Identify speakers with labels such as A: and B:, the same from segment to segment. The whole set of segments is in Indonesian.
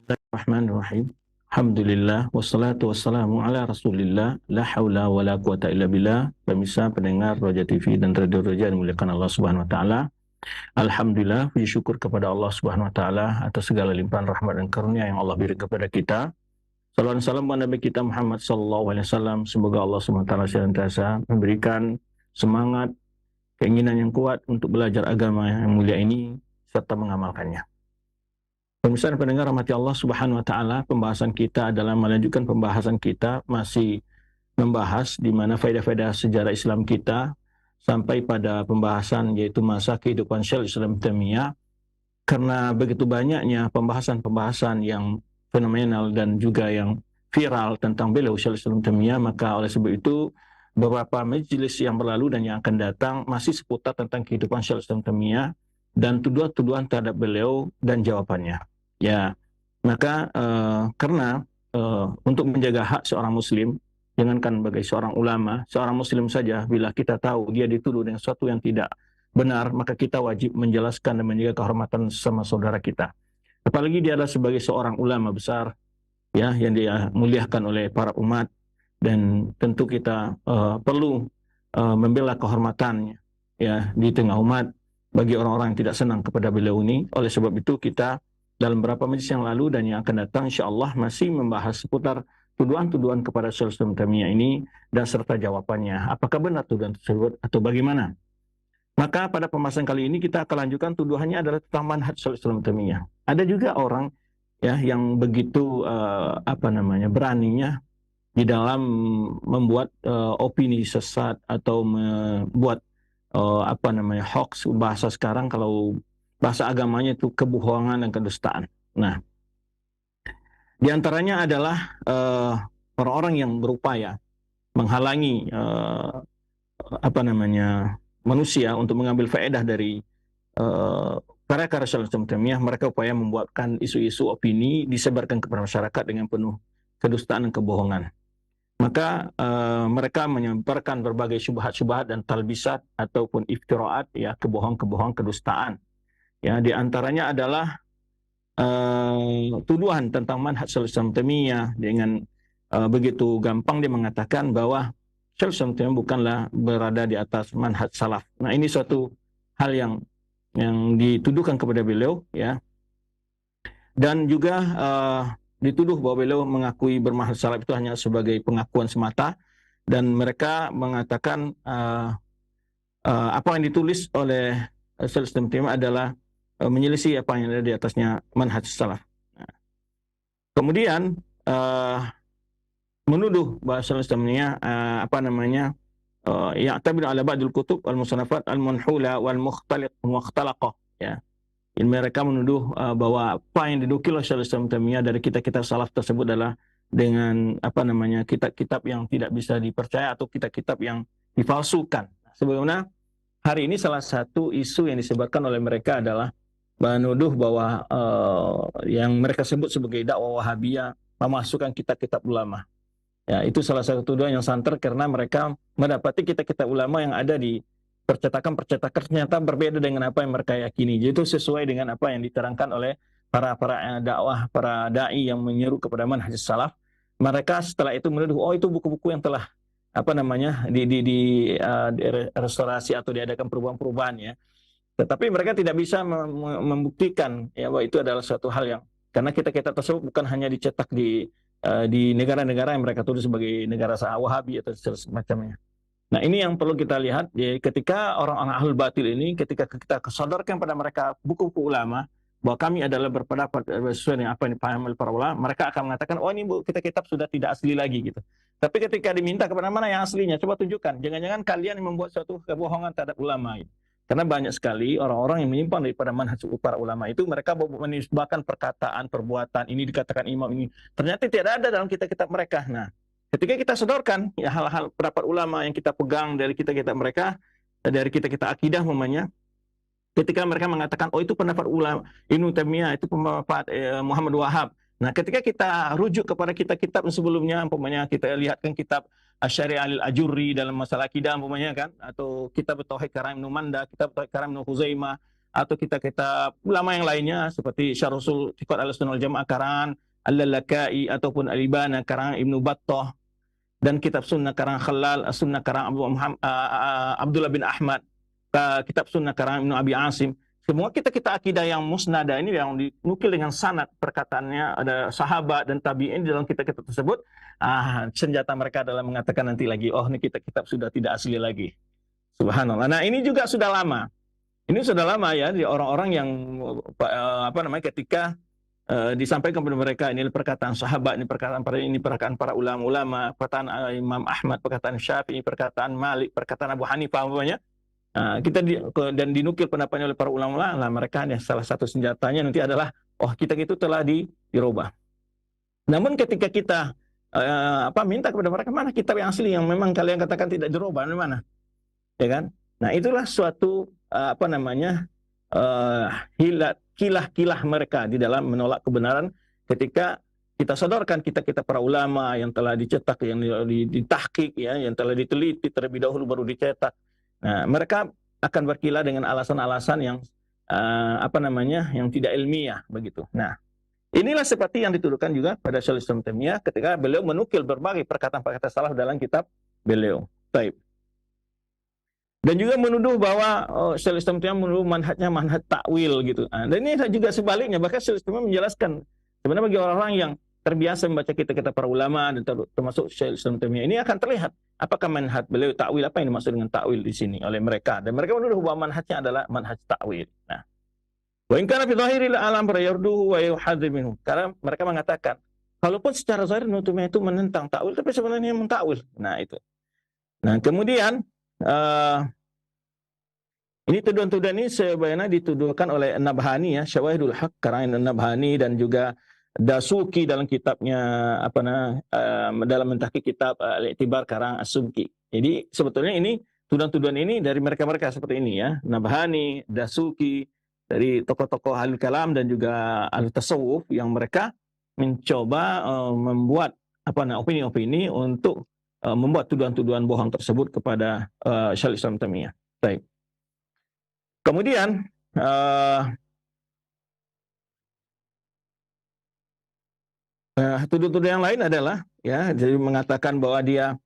A: Bismillahirrahmanirrahim. Alhamdulillah wassalatu wassalamu ala Rasulillah la haula wala quwata illa billah. Pemirsa pendengar Roja TV dan Radio Roja dimuliakan Allah Subhanahu wa taala. Alhamdulillah, puji syukur kepada Allah Subhanahu wa taala atas segala limpahan rahmat dan karunia yang Allah beri kepada kita. Salawat dan salam kepada Nabi kita Muhammad sallallahu alaihi wasallam. Semoga Allah Subhanahu wa taala senantiasa memberikan semangat, keinginan yang kuat untuk belajar agama yang mulia ini serta mengamalkannya. Pemirsa dan pendengar rahmati Allah Subhanahu wa taala, pembahasan kita adalah melanjutkan pembahasan kita masih membahas di mana faedah-faedah sejarah Islam kita sampai pada pembahasan yaitu masa kehidupan Syekhul Islam Taimiyah. Karena begitu banyaknya pembahasan-pembahasan yang fenomenal dan juga yang viral tentang beliau Syekhul Islam Taimiyah, maka oleh sebab itu beberapa majelis yang berlalu dan yang akan datang masih seputar tentang kehidupan Syekhul Islam Taimiyah dan tuduhan-tuduhan terhadap beliau dan jawabannya. Ya, maka karena untuk menjaga hak seorang muslim, jangankan sebagai seorang ulama, seorang muslim saja bila kita tahu dia dituduh dengan sesuatu yang tidak benar, maka kita wajib menjelaskan dan menjaga kehormatan sesama saudara kita. Apalagi dia adalah sebagai seorang ulama besar, ya, yang dia muliakan oleh para umat, dan tentu kita perlu membela kehormatannya, ya, di tengah umat bagi orang-orang yang tidak senang kepada beliau ini. Oleh sebab itu kita dalam beberapa majelis yang lalu dan yang akan datang insyaallah masih membahas seputar tuduhan-tuduhan kepada Syekhul Islam Taimiyah ini dan serta jawabannya. Apakah benar tuduhan tersebut atau bagaimana? Maka pada pembahasan kali ini kita akan lanjutkan tuduhannya adalah tentang manhaj Syekhul Islam Taimiyah. Ada juga orang, ya, yang begitu beraninya di dalam membuat opini sesat atau membuat hoax, bahasa sekarang kalau bahasa agamanya itu kebohongan dan kedustaan. Nah, di antaranya adalah orang-orang yang berupaya menghalangi manusia untuk mengambil faedah dari karya-karya Syekhul Islam Taimiyah. Mereka upaya membuatkan isu-isu opini disebarkan kepada masyarakat dengan penuh kedustaan dan kebohongan. Maka mereka menyebarkan berbagai syubhat-syubhat dan talbisat ataupun iftiraat, ya, kebohongan-kebohongan kedustaan. Ya, di antaranya adalah tuduhan tentang manhaj Syekhul Islam Taimiyah dengan begitu gampang dia mengatakan bahwa Syekhul Islam Taimiyah bukanlah berada di atas manhaj salaf. Nah, ini suatu hal yang dituduhkan kepada beliau, ya. Dan juga dituduh bahwa beliau mengakui bermanhaj salaf itu hanya sebagai pengakuan semata, dan mereka mengatakan apa yang ditulis oleh Syekhul Islam Taimiyah adalah menyelisih apa yang ada di atasnya manhaj salaf. Nah, kemudian menuduh bahwa Syekhul Islam Taimiyah ya'tabiru ala ba'dil kutub al-musannafat al-manhula wal mukhtalaqah, ya. Mereka menuduh bahwa apa yang dinukil oleh Syekhul Islam Taimiyah dari kitab-kitab salaf tersebut adalah dengan kitab-kitab yang tidak bisa dipercaya atau kitab-kitab yang dipalsukan. Sebagaimana hari ini salah satu isu yang disebarkan oleh mereka adalah menuduh bahwa yang mereka sebut sebagai dakwah Wahabiyah memasukkan kitab-kitab ulama. Ya, itu salah satu tuduhan yang santer karena mereka mendapati kitab-kitab ulama yang ada di percetakan ternyata berbeda dengan apa yang mereka yakini. Jadi itu sesuai dengan apa yang diterangkan oleh para dakwah, para dai yang menyeru kepada manhaj salaf. Mereka setelah itu menuduh, oh, itu buku-buku yang telah di restorasi atau diadakan perubahan-perubahan, ya. Tetapi mereka tidak bisa membuktikan, ya, bahwa itu adalah suatu hal yang, karena kitab-kitab tersebut bukan hanya dicetak di negara-negara yang mereka tuduh sebagai negara Wahabi atau semacamnya. Nah, ini yang perlu kita lihat, ya, ketika orang-orang ahlul batil ini, ketika kita kesodorkan pada mereka buku-buku ulama bahwa kami adalah berpendapat sesuai dengan apa yang dipahami oleh para ulama, mereka akan mengatakan, oh, ini kitab-kitab sudah tidak asli lagi, gitu. Tapi ketika diminta kepada mana yang aslinya, coba tunjukkan. Jangan-jangan kalian yang membuat suatu kebohongan terhadap ulama, gitu. Karena banyak sekali orang-orang yang menyimpang daripada manhaj para ulama itu, mereka menisbahkan perkataan, perbuatan, ini dikatakan imam ini, ternyata tidak ada dalam kitab-kitab mereka. Nah, ketika kita sodorkan, ya, hal-hal pendapat ulama yang kita pegang dari kitab-kitab mereka, dari kitab-kitab akidah umpamanya, ketika mereka mengatakan, oh, itu pendapat ulama Ibnu Taimiyah, itu pendapat Muhammad Wahab. Nah, ketika kita rujuk kepada kitab-kitab sebelumnya, umpamanya kita lihatkan kitab Asy-Syari'ah al-Ajurri dalam masalah akidah umpamanya, kan, atau kitab Tauhid Karam Ibnu Manda, kitab Tauhid Karam Ibnu Huzaimah, atau kitab-kitab ulama yang lainnya seperti Syarh Ushul I'tiqad Ahlussunnah wal Jamaah karangan Al-Lalaka'i ataupun Al-Ibana karangan Ibnu Battah, dan kitab sunnah karangan Khalal, sunnah karangan Abdullah bin Ahmad, kitab sunnah karangan Ibnu Abi Asim. Semua kita akidah yang musnada ini yang dinukil dengan sanad perkataannya ada sahabat dan tabi'in dalam kitab-kitab tersebut. Senjata mereka adalah mengatakan nanti lagi, oh ini kitab sudah tidak asli lagi. Subhanallah. Nah ini juga sudah lama. Ini sudah lama ya di orang-orang yang ketika disampaikan kepada mereka ini perkataan sahabat, ini perkataan para ulama-ulama, perkataan Imam Ahmad, perkataan Syafi'i, perkataan Malik, perkataan Abu Hanifah umpamanya. Dan dinukil pendapatnya oleh para ulama, lah mereka salah satu senjatanya nanti adalah kitab itu telah dirubah. Namun ketika kita minta kepada mereka, mana kitab yang asli yang memang kalian katakan tidak dirubah, mana? Ya kan? Nah, itulah suatu kilah-kilah mereka di dalam menolak kebenaran ketika kita sodorkan kita para ulama yang telah dicetak, yang ditahqiq ya, yang telah diteliti terlebih dahulu baru dicetak. Nah, mereka akan berkilah dengan alasan-alasan yang yang tidak ilmiah begitu. Nah, inilah seperti yang dituduhkan juga pada Syekhul Islam Taimiyah ketika beliau menukil berbagai perkataan-perkataan salaf dalam kitab beliau. Baik. Dan juga menuduh bahwa Syekhul Islam Taimiyah menuduh manhajnya manhaj takwil gitu. Dan ini juga sebaliknya, bahkan Syekhul Islam menjelaskan sebenarnya bagi orang-orang yang terbiasa membaca kitab-kitab para ulama dan termasuk Syekhul Islam Taimiyah ini akan terlihat apakah manhaj beliau takwil, apa yang dimaksud dengan takwil di sini oleh mereka, dan mereka menuduh bahwa manhajnya adalah manhaj takwil. Nah, wa in kana fi dhahiril alam yarduhu wa yuhadzir minhu. Karena mereka mengatakan kalaupun secara zahir nutumnya itu menentang takwil tapi sebenarnya mentakwil. Nah, itu. Nah, kemudian ini tuduhan-tuduhan ini sebenarnya dituduhkan oleh An-Nabhani ya, Syawahidul Haq karangan An-Nabhani, dan juga Dasuki dalam kitabnya dalam mentahqiq kitab Al-I'tibar karang As-Subki. Jadi sebetulnya ini tuduhan-tuduhan ini dari mereka-mereka seperti ini ya, Nabhani, Dasuki, dari tokoh-tokoh Ahlul Kalam dan juga Ahlul Tasawuf yang mereka mencoba membuat opini-opini untuk membuat tuduhan-tuduhan bohong tersebut kepada Syekhul Islam Taimiyah. Baik. Kemudian tuduhan-tuduhan yang lain adalah ya, jadi mengatakan bahwa dia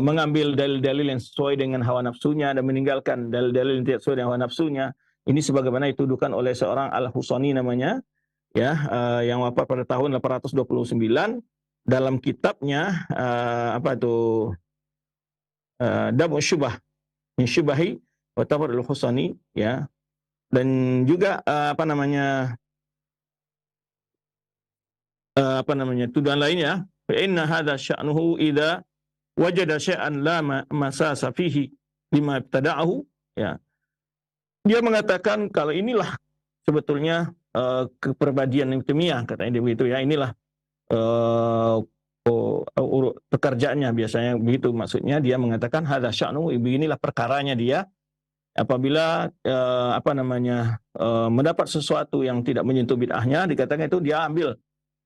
A: mengambil dalil-dalil yang sesuai dengan hawa nafsunya dan meninggalkan dalil-dalil yang tidak sesuai dengan hawa nafsunya. Ini sebagaimana dituduhkan oleh seorang Al-Husani namanya ya, yang wafat pada tahun 829 dalam kitabnya Dabu Syubah min Syubahi wa Tabr Al-Husani ya, dan juga tuduhan lainnya, fa inna hadza sya'nuhu idza wajada syai'an la masasa fihi lima ibtada'ahu ya. Dia mengatakan kalau inilah sebetulnya kepribadian Taimiyah, katanya dia begitu ya, inilah pekerjaannya biasanya begitu, maksudnya dia mengatakan hadza sya'nuhu, inilah perkaranya dia apabila mendapat sesuatu yang tidak menyentuh bid'ahnya, dikatakan itu dia ambil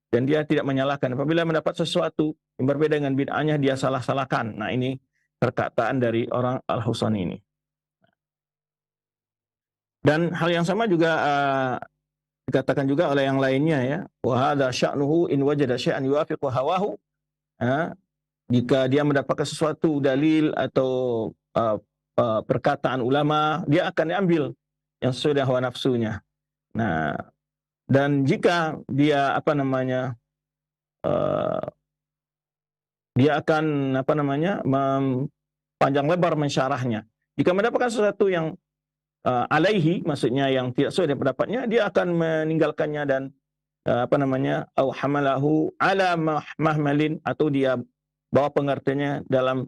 A: dan dia tidak menyalahkan. Apabila mendapat sesuatu yang berbeda dengan bid'ahnya, dia salah-salahkan. Nah, ini perkataan dari orang Al-Husani ini. Dan hal yang sama juga dikatakan juga oleh yang lainnya ya. Wa hadza sya'nuhu in wajada syai'an yuwafiqu hawahu. Jika dia mendapatkan sesuatu dalil atau perkataan ulama, dia akan diambil yang sesuai dengan hawa nafsunya. Nah, dan jika dia dia akan panjang lebar mensyarahnya. Jika mendapatkan sesuatu yang alaihi, maksudnya yang tidak sesuai dengan pendapatnya, dia akan meninggalkannya dan au hamalahu ala mahmalin, atau dia bawa pengertiannya dalam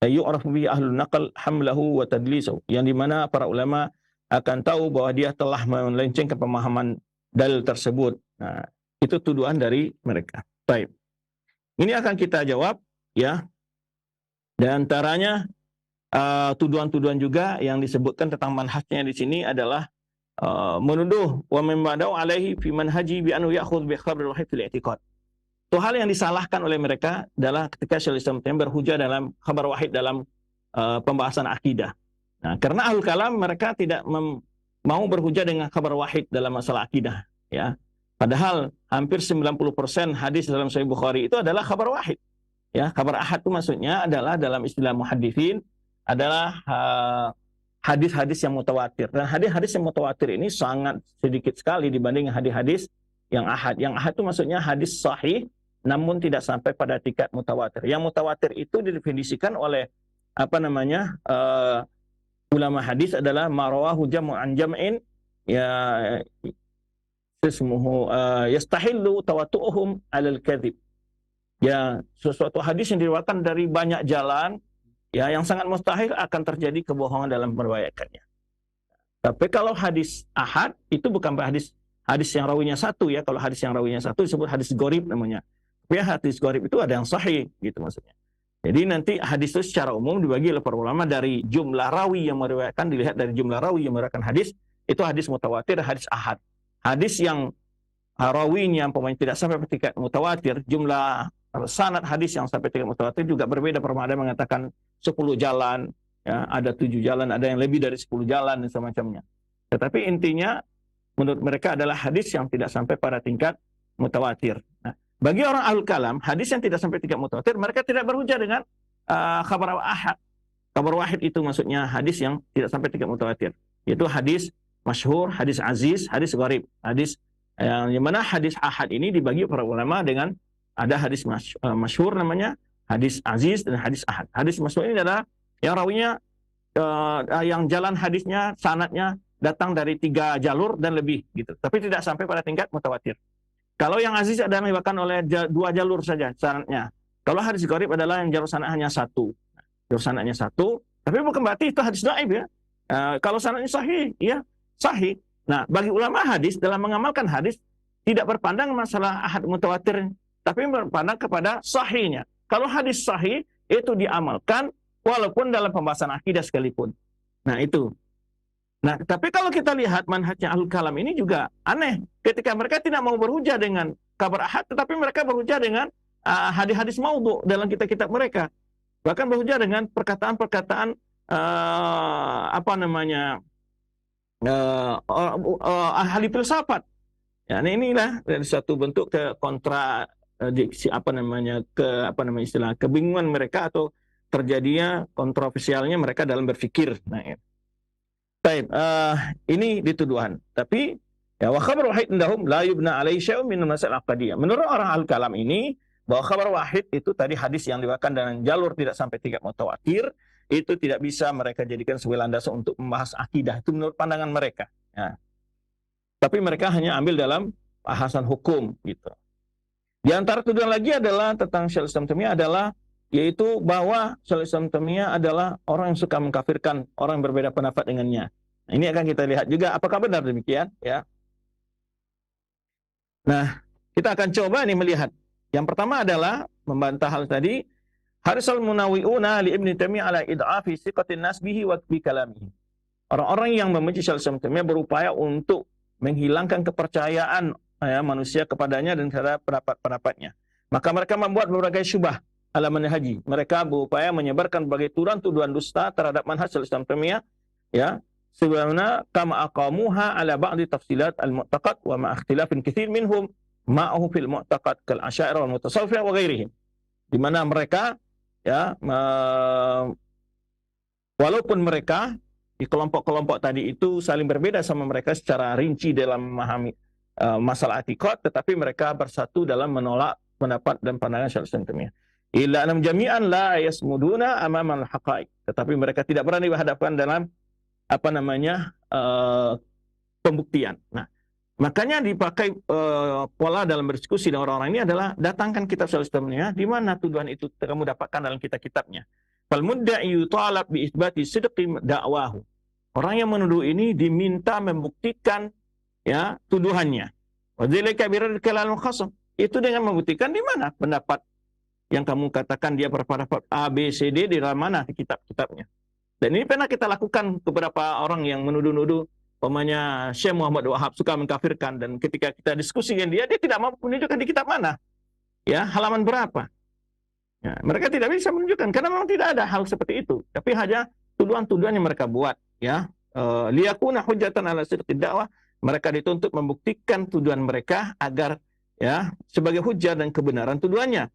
A: yu'rafu bi ahlul naql hamlahu wa tadlisahu, yang dimana para ulama akan tahu bahwa dia telah melencengkan pemahaman dalil tersebut. Nah, itu tuduhan dari mereka. Baik. Ini akan kita jawab ya. Di antaranya tuduhan-tuduhan juga yang disebutkan tentang manhajnya di sini adalah menuduh wa mimmadau alaihi fi manhaji bi anhu ya'khudh bi khabar wahid fil i'tiqad. Itu hal yang disalahkan oleh mereka adalah ketika Syekhul Islam Taimiyah berhujah dalam khabar wahid dalam pembahasan akidah. Nah, karena Ahlul Kalam mereka tidak mau berhujah dengan kabar wahid dalam masalah akidah, ya. Padahal hampir 90% hadis dalam Sahih Bukhari itu adalah kabar wahid. Ya, kabar ahad itu maksudnya adalah dalam istilah muhaditsin adalah hadis-hadis yang mutawatir. Dan hadis-hadis yang mutawatir ini sangat sedikit sekali dibanding hadis-hadis yang ahad. Yang ahad itu maksudnya hadis sahih namun tidak sampai pada tingkat mutawatir. Yang mutawatir itu didefinisikan oleh ulama hadis adalah marawahu jam'an jam'in ya ismuhu yastahillu tawatu'uhum 'alal kadzib. Ya, sesuatu hadis yang diriwayatkan dari banyak jalan, ya, yang sangat mustahil akan terjadi kebohongan dalam meriwayatkannya. Tapi kalau hadis ahad itu bukan hadis yang rawinya satu, ya. Kalau hadis yang rawinya satu disebut hadis gharib namanya. Tapi hadis gharib itu ada yang sahih, gitu maksudnya. Jadi nanti hadis itu secara umum dibagi oleh para ulama dari jumlah rawi yang meriwayatkan, dilihat dari jumlah rawi yang meriwayatkan hadis, itu hadis mutawatir, hadis ahad. Hadis yang rawinya umpamanya tidak sampai tingkat mutawatir, jumlah sanad hadis yang sampai tingkat mutawatir juga berbeda. Ada mengatakan 10 jalan, ya, ada 7 jalan, ada yang lebih dari 10 jalan dan semacamnya. Tetapi intinya menurut mereka adalah hadis yang tidak sampai pada tingkat mutawatir. Nah, bagi orang ahlul kalam, hadis yang tidak sampai tingkat mutawatir, mereka tidak berhujah dengan kabar ahad. Kabar wahid itu maksudnya hadis yang tidak sampai tingkat mutawatir. Yaitu hadis masyhur, hadis aziz, hadis gharib. Hadis yang mana hadis ahad ini dibagi para ulama dengan ada hadis masyhur namanya, hadis aziz dan hadis ahad. Hadis masyhur ini adalah yang rawinya yang jalan hadisnya, sanadnya datang dari 3 jalur dan lebih gitu. Tapi tidak sampai pada tingkat mutawatir. Kalau yang aziz adalah diriwayatkan oleh 2 jalur saja sanadnya. Kalau hadis gharib adalah yang jalur sanad hanya 1. Jalur sanadnya 1, tapi bukan berarti itu hadis dhaif, ya. Kalau sanadnya sahih, ya, sahih. Nah, bagi ulama hadis dalam mengamalkan hadis tidak berpandang masalah ahad mutawatir, tapi berpandang kepada sahihnya. Kalau hadis sahih itu diamalkan walaupun dalam pembahasan akidah sekalipun. Nah, itu. Nah, tapi kalau kita lihat manhajnya ahlul kalam ini juga aneh. Ketika mereka tidak mau berhujah dengan kabar ahad, tetapi mereka berhujah dengan hadis-hadis maudhu dalam kitab-kitab mereka. Bahkan berhujah dengan perkataan-perkataan ahli filsafat. Ya, inilah dari suatu bentuk kebingungan mereka atau terjadinya kontroversialnya mereka dalam berpikir. Nah, ini dituduhan. Tapi ya, wa khabar wahid indahum la yubna alaihi syai'un min masail aqdiyah. Menurut orang al-kalam ini, bahwa kabar wahid itu tadi hadis yang diriwayatkan dengan jalur tidak sampai tingkat mutawatir, itu tidak bisa mereka jadikan sebagai landasan untuk membahas akidah. Itu menurut pandangan mereka. Ya. Tapi mereka hanya ambil dalam bahasan hukum, gitu. Di antara tuduhan lagi adalah tentang Syekhul Islam Taimiyah adalah yaitu bahwa Syekhul Islam Taimiyah adalah orang yang suka mengkafirkan orang yang berbeda pendapat dengannya. Nah, ini akan kita lihat juga apakah benar demikian, ya. Nah, kita akan coba nih melihat. Yang pertama adalah membantah hal tadi. Harisal munawi'una li Ibnu Taimiyah ala id'afi siqatin nas bihi wa bi kalamihi. Orang-orang yang membenci Syekhul Islam Taimiyah berupaya untuk menghilangkan kepercayaan manusia kepadanya dan terhadap pendapat-pendapatnya. Maka mereka membuat berbagai syubah ala manhaji. Mereka berupaya menyebarkan berbagai tuduhan dusta terhadap manhaj Syekhul Islam Taimiyah, ya. Sebagaimana kama aqamuha ala ba'di tafsilat al-mu'taqad wa ma ikhtilafin katsir minhum ma'ahu fil mu'taqad kal asy'ariyah wal mutasawwifah wa ghairihim. Di mana mereka, ya, walaupun mereka di kelompok-kelompok tadi itu saling berbeda sama mereka secara rinci dalam memahami masalah i'tiqad, tetapi mereka bersatu dalam menolak pendapat dan pandangan Syekhul Islam Taimiyah. Illa anam jami'an la yasmuduna amama al-haqa'iq. Tetapi mereka tidak berani dihadapkan dalam pembuktian. Nah, makanya dipakai pola dalam berdiskusi dengan orang-orang ini adalah datangkan kitab Syekhul Islam Taimiyah, di mana tuduhan itu kamu dapatkan dalam kitab-kitabnya. Fal mudda'i yutalab bi itsbati sidqi da'wahu. Orang yang menuduh ini diminta membuktikan, ya, tuduhannya. Wa dzalika bi radd kalam khasam. Itu dengan membuktikan di mana pendapat yang kamu katakan dia berpendapat A, B, C, D di dalam mana kitab-kitabnya. Dan ini pernah kita lakukan beberapa orang yang menuduh-nuduh, umpamanya Syekh Muhammad Wahab suka mengkafirkan, dan ketika kita diskusi dengan dia tidak mampu menunjukkan di kitab mana, ya, halaman berapa. Ya, mereka tidak bisa menunjukkan karena memang tidak ada hal seperti itu. Tapi hanya tuduhan-tuduhan yang mereka buat, ya, liyakuna hujjatan ala sidqid dakwah, mereka dituntut membuktikan tujuan mereka agar ya sebagai hujjah dan kebenaran tujuannya.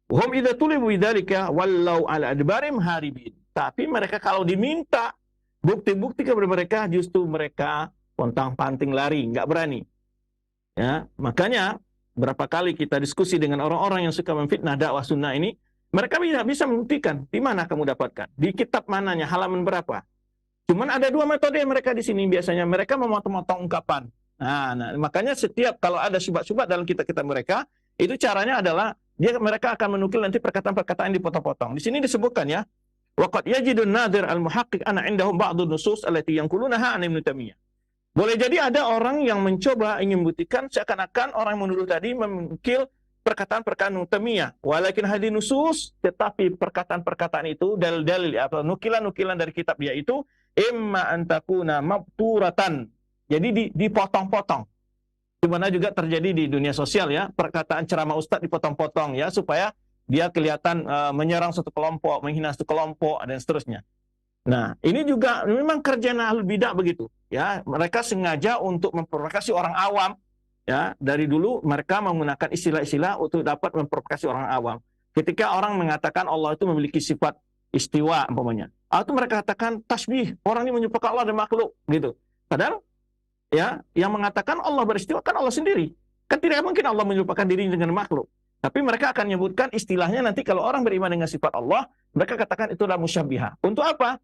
A: Hum idza tulibu bidzalika wallau ala adbarim haribin. Tapi mereka kalau diminta bukti-bukti kepada mereka, justru mereka pontang-panting lari, nggak berani. Ya, makanya berapa kali kita diskusi dengan orang-orang yang suka memfitnah dakwah sunnah ini, mereka bisa membuktikan di mana kamu dapatkan, di kitab mananya, halaman berapa. Cuman ada dua metode mereka di sini biasanya, mereka memotong-motong ungkapan. Nah, makanya setiap kalau ada syubhat-syubhat dalam kitab-kitab mereka, itu caranya adalah mereka akan menukil nanti perkataan-perkataan dipotong-potong. Di sini disebutkan ya, waqad yajidun nadir al-muhaqqiq ana indahum ba'dhu nusus allati yanqulunaha an Ibnu Taimiyah. Boleh jadi ada orang yang mencoba ingin membuktikan seakan-akan orang yang menuduh tadi menukil perkataan-perkataan Ibnu Taimiyah. Walakin hadis nusus, tetapi perkataan-perkataan itu dalil-dalil atau nukilan-nukilan dari kitab dia itu imma antakuna mabturatan. Jadi dipotong-potong. Dimana juga terjadi di dunia sosial ya, perkataan ceramah ustadz dipotong-potong ya supaya dia kelihatan menyerang satu kelompok, menghina satu kelompok dan seterusnya. Nah, ini juga memang kerjaan ahlul bidah begitu ya. Mereka sengaja untuk memprovokasi orang awam ya. Dari dulu mereka menggunakan istilah-istilah untuk dapat memprovokasi orang awam. Ketika orang mengatakan Allah itu memiliki sifat istiwa umpamanya, atau mereka katakan tasbih, orang ini menyerupakan Allah dan makhluk gitu. Padahal ya, yang mengatakan Allah beristiwa kan Allah sendiri. Kan tidak mungkin Allah menyerupakan dirinya dengan makhluk. Tapi mereka akan menyebutkan istilahnya nanti kalau orang beriman dengan sifat Allah, mereka katakan itu adalah musyabihah. Untuk apa?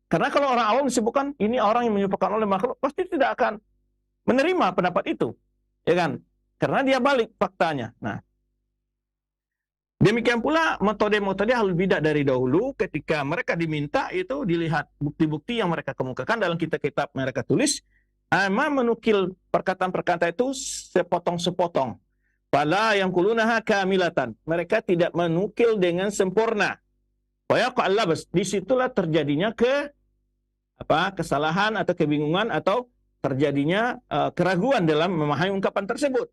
A: Karena kalau orang awam disebutkan ini orang yang menyerupakan Allah dan makhluk, pasti tidak akan menerima pendapat itu. Ya kan? Karena dia balik faktanya. Nah, demikian pula metode-metode ahlul bidah dari dahulu ketika mereka diminta itu dilihat bukti-bukti yang mereka kemukakan dalam kitab-kitab mereka tulis. Menukil perkataan-perkataan itu sepotong-sepotong. Fala yang kulunaha kamilatan. Mereka tidak menukil dengan sempurna. Disitulah terjadinya kesalahan atau kebingungan atau terjadinya keraguan dalam memahami ungkapan tersebut.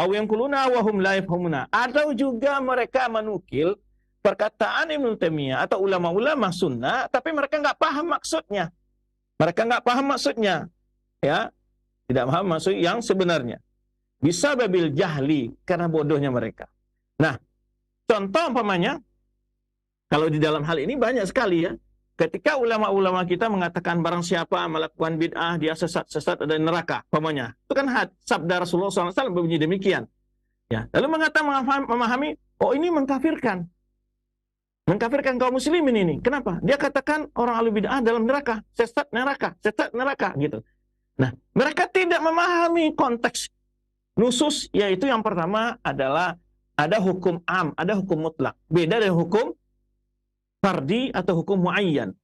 A: Aw yang kuluna wahum la yafhamuna. Atau juga mereka menukil perkataan Ibnu Taimiyah atau ulama-ulama sunnah, tapi mereka nggak paham maksudnya. Mereka nggak paham maksudnya. Ya, tidak paham maksud yang sebenarnya. Bisa babil jahli, karena bodohnya mereka. Nah, contoh umpamanya, kalau di dalam hal ini banyak sekali ya. Ketika ulama-ulama kita mengatakan barang siapa melakukan bid'ah, dia sesat ada neraka, umpamanya. Itu kan sabda Rasulullah SAW berbunyi demikian. Ya, lalu memahami, oh ini mengkafirkan. Mengkafirkan kaum muslimin ini. Kenapa? Dia katakan orang ahli bid'ah dalam neraka, sesat neraka gitu. Nah, mereka tidak memahami konteks nusus, yaitu yang pertama adalah ada hukum am, ada hukum mutlak. Beda dari hukum fardi atau hukum muayyan.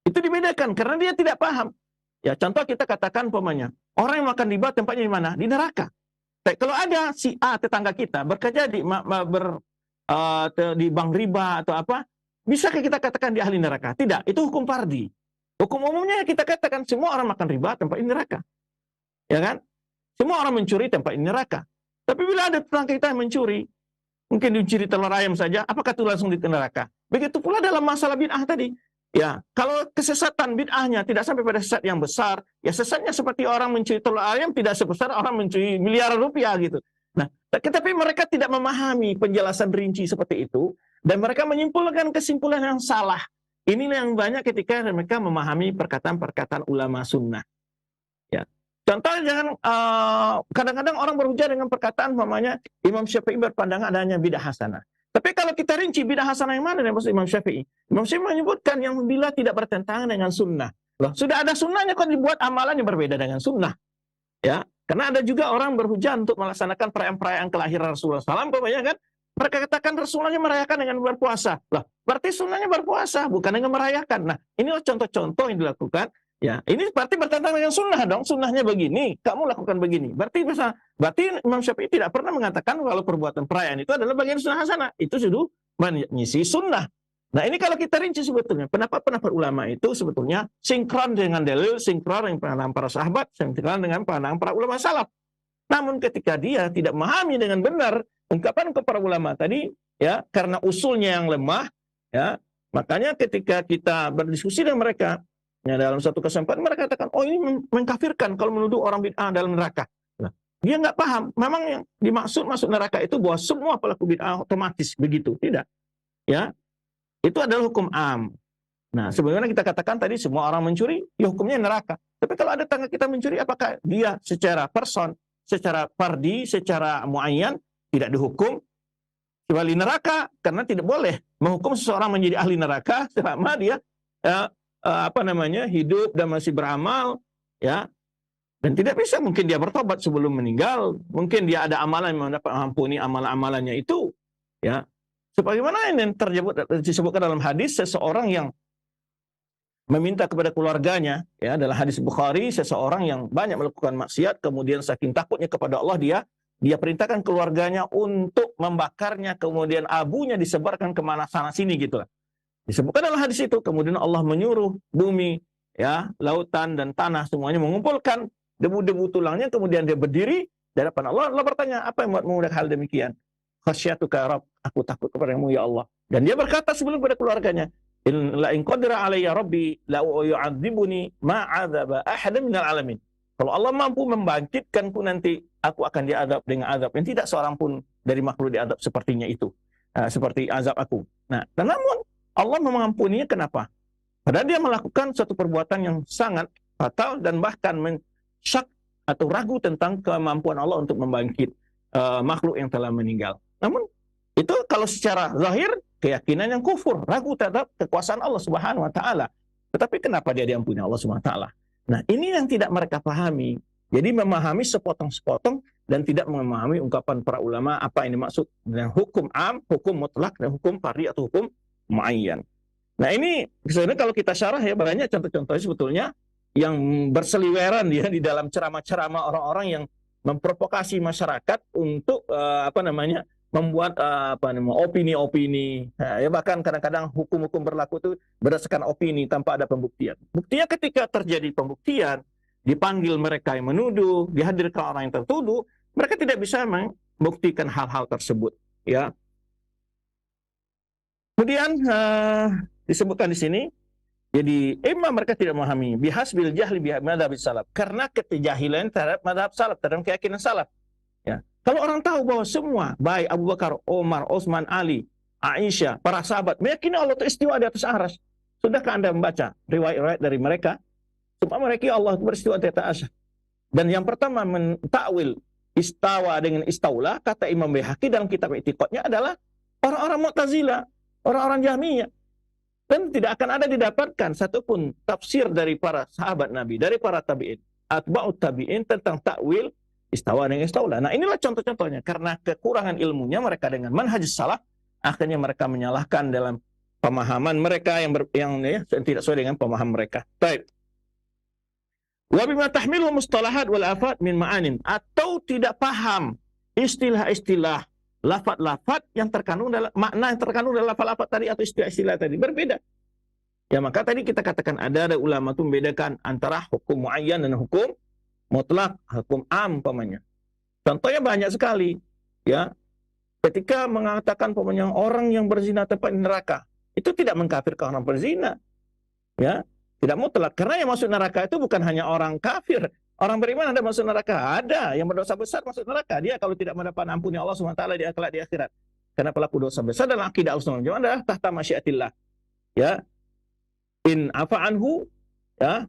A: Itu dibedakan karena dia tidak paham. Ya, contoh kita katakan umpamanya, orang yang makan riba tempatnya di mana? Di neraka. Tapi kalau ada si A tetangga kita bekerja di bank riba atau apa, bisakah kita katakan dia ahli neraka? Tidak, itu hukum fardi. Hukum umumnya kita katakan semua orang makan riba tempat ini neraka. Ya kan? Semua orang mencuri tempat ini neraka. Tapi bila ada tetangga kita yang mencuri, mungkin dicuri telur ayam saja, apakah itu langsung di neraka? Begitu pula dalam masalah bid'ah tadi. Ya, kalau kesesatan bid'ahnya tidak sampai pada sesat yang besar, ya sesatnya seperti orang mencuri telur ayam tidak sebesar orang mencuri miliaran rupiah gitu. Nah, tetapi mereka tidak memahami penjelasan rinci seperti itu, dan mereka menyimpulkan kesimpulan yang salah. Inilah yang banyak ketika mereka memahami perkataan-perkataan ulama sunnah. Ya. Contohnya jangan kadang-kadang orang berhujah dengan perkataan umpamanya Imam Syafi'i berpandangan adanya bidah hasanah. Tapi kalau kita rinci bidah hasanah yang mana dari maksud Imam Syafi'i? Imam Syafi'i menyebutkan yang bila tidak bertentangan dengan sunnah. Loh, sudah ada sunnahnya kok dibuat amalan yang berbeda dengan sunnah. Ya, karena ada juga orang berhujah untuk melaksanakan perayaan-perayaan kelahiran Rasulullah SAW, umpamanya kan? Mereka katakan Rasulullah merayakan dengan berpuasa. Lah, berarti sunnahnya berpuasa, bukan dengan merayakan. Nah, inilah contoh-contoh yang dilakukan. Ya, ini berarti bertentangan dengan sunnah dong. Sunnahnya begini, kamu lakukan begini. Berarti Imam Syafi'i tidak pernah mengatakan kalau perbuatan perayaan itu adalah bagian sunnah hasanah. Itu sudah mengisi sunnah. Nah, ini kalau kita rinci sebetulnya, pendapat-pendapat ulama itu sebetulnya sinkron dengan dalil, sinkron dengan pandangan para sahabat, sinkron dengan pandangan para ulama salaf. Namun ketika dia tidak memahami dengan benar ungkapan para ulama tadi, ya, karena usulnya yang lemah, ya, makanya ketika kita berdiskusi dengan mereka, Ya, dalam satu kesempatan mereka katakan, oh ini mengkafirkan kalau menuduh orang bid'ah dalam neraka. Nah, dia nggak paham, memang yang dimaksud masuk neraka itu bahwa semua pelaku bid'ah otomatis begitu. Tidak. Ya, itu adalah hukum am. Nah, sebagaimana kita katakan tadi, semua orang mencuri, ya hukumnya neraka. Tapi kalau ada tetangga kita mencuri, apakah dia secara person, secara fardi, secara muayyan, tidak dihukum kecuali neraka? Karena tidak boleh menghukum seseorang menjadi ahli neraka selama dia hidup dan masih beramal, ya. Dan tidak bisa, mungkin dia bertobat sebelum meninggal, mungkin dia ada amalan yang mendapat ampuni amalan-amalannya itu, ya. Sebagaimana yang disebutkan dalam hadis, seseorang yang meminta kepada keluarganya, ya, dalam hadis Bukhari, seseorang yang banyak melakukan maksiat, kemudian saking takutnya kepada Allah, dia perintahkan keluarganya untuk membakarnya, kemudian abunya disebarkan kemana sana sini gitu. Disebutkan dalam hadis itu, kemudian Allah menyuruh bumi, ya, lautan dan tanah semuanya mengumpulkan debu-debu tulangnya, kemudian dia berdiri di hadapan Allah. Allah bertanya, apa yang membuat hal demikian? Khasyatuka Rabb, aku takut kepadamu ya Allah. Dan dia berkata sebelum pada keluarganya, in qadra alayya rabbi la yu'adzibuni ma 'adzaba ahadan minal alamin. Kalau Allah mampu membangkitkanku nanti, aku akan diazab dengan azab yang tidak seorang pun dari makhluk diazab sepertinya itu. Seperti azab aku. Nah, namun Allah mengampuninya kenapa? Padahal dia melakukan suatu perbuatan yang sangat fatal dan bahkan syak atau ragu tentang kemampuan Allah untuk membangkit makhluk yang telah meninggal. Namun itu kalau secara zahir keyakinan yang kufur, ragu terhadap kekuasaan Allah Subhanahu wa taala. Tetapi kenapa dia diampuni Allah Subhanahu wa taala? Nah, ini yang tidak mereka pahami. Jadi memahami sepotong-sepotong dan tidak memahami ungkapan para ulama apa ini maksud dengan hukum am, hukum mutlak, dan hukum fardhi atau hukum muayyan. Nah, ini sebenarnya kalau kita syarah ya banyak contoh-contohnya sebetulnya yang berseliweran ya di dalam ceramah-ceramah orang-orang yang memprovokasi masyarakat untuk membuat opini-opini. Nah, ya bahkan kadang-kadang hukum-hukum berlaku itu berdasarkan opini tanpa ada pembuktian. Buktinya ketika terjadi pembuktian, dipanggil mereka yang menuduh, dihadirkan orang yang tertuduh, mereka tidak bisa membuktikan hal-hal tersebut. Ya. Kemudian disebutkan di sini, jadi imam mereka tidak memahami bihasbil jahli bihadab salaf, karena kejahilan terhadap madhab salaf, terhadap keyakinan salaf. Ya. Kalau orang tahu bahwa semua, baik Abu Bakar, Umar, Utsman, Ali, Aisyah, para sahabat, meyakini Allah itu istiwa di atas arsy. Sudahkah Anda membaca riwayat-riwayat dari mereka? Supaya mereka Allah beristiwa di atas arsy. Dan yang pertama mentakwil istawa dengan istaula, kata Imam Baihaqi dalam kitab I'tiqadnya adalah orang-orang Mu'tazilah, orang-orang Jahmiyah. Dan tidak akan ada didapatkan satupun tafsir dari para sahabat Nabi, dari para tabi'in, atba'ut tabi'in tentang takwil istawa dengan istaula. Nah, inilah contoh-contohnya. Karena kekurangan ilmunya mereka dengan manhaj salaf, akhirnya mereka menyalahkan dalam pemahaman mereka yang tidak sesuai dengan pemahaman mereka. Baik. Wa bima tahmilu mustalahat wal afat min ma'anin, atau tidak paham istilah-istilah, lafaz-lafaz yang terkandung dalam makna yang terkandung dalam lafaz-lafaz tadi atau istilah-istilah tadi berbeda. Ya, maka tadi kita katakan ada ulama itu membedakan antara hukum muayyan dan hukum mutlak, hukum am umpamanya. Contohnya banyak sekali, ya. Ketika mengatakan umpamanya orang yang berzina tempat neraka, itu tidak mengkafirkan orang berzina. Ya, tidak mutlak, karena yang masuk neraka itu bukan hanya orang kafir. Orang beriman ada masuk neraka, ada yang berdosa besar masuk neraka. Dia kalau tidak mendapat ampuni Allah SWT di akhirat. Karena pelaku dosa besar dalam akidah Ahlussunnah wal Jamaah adalah tahta masyiatillah. Ya. In afa anhu, ya.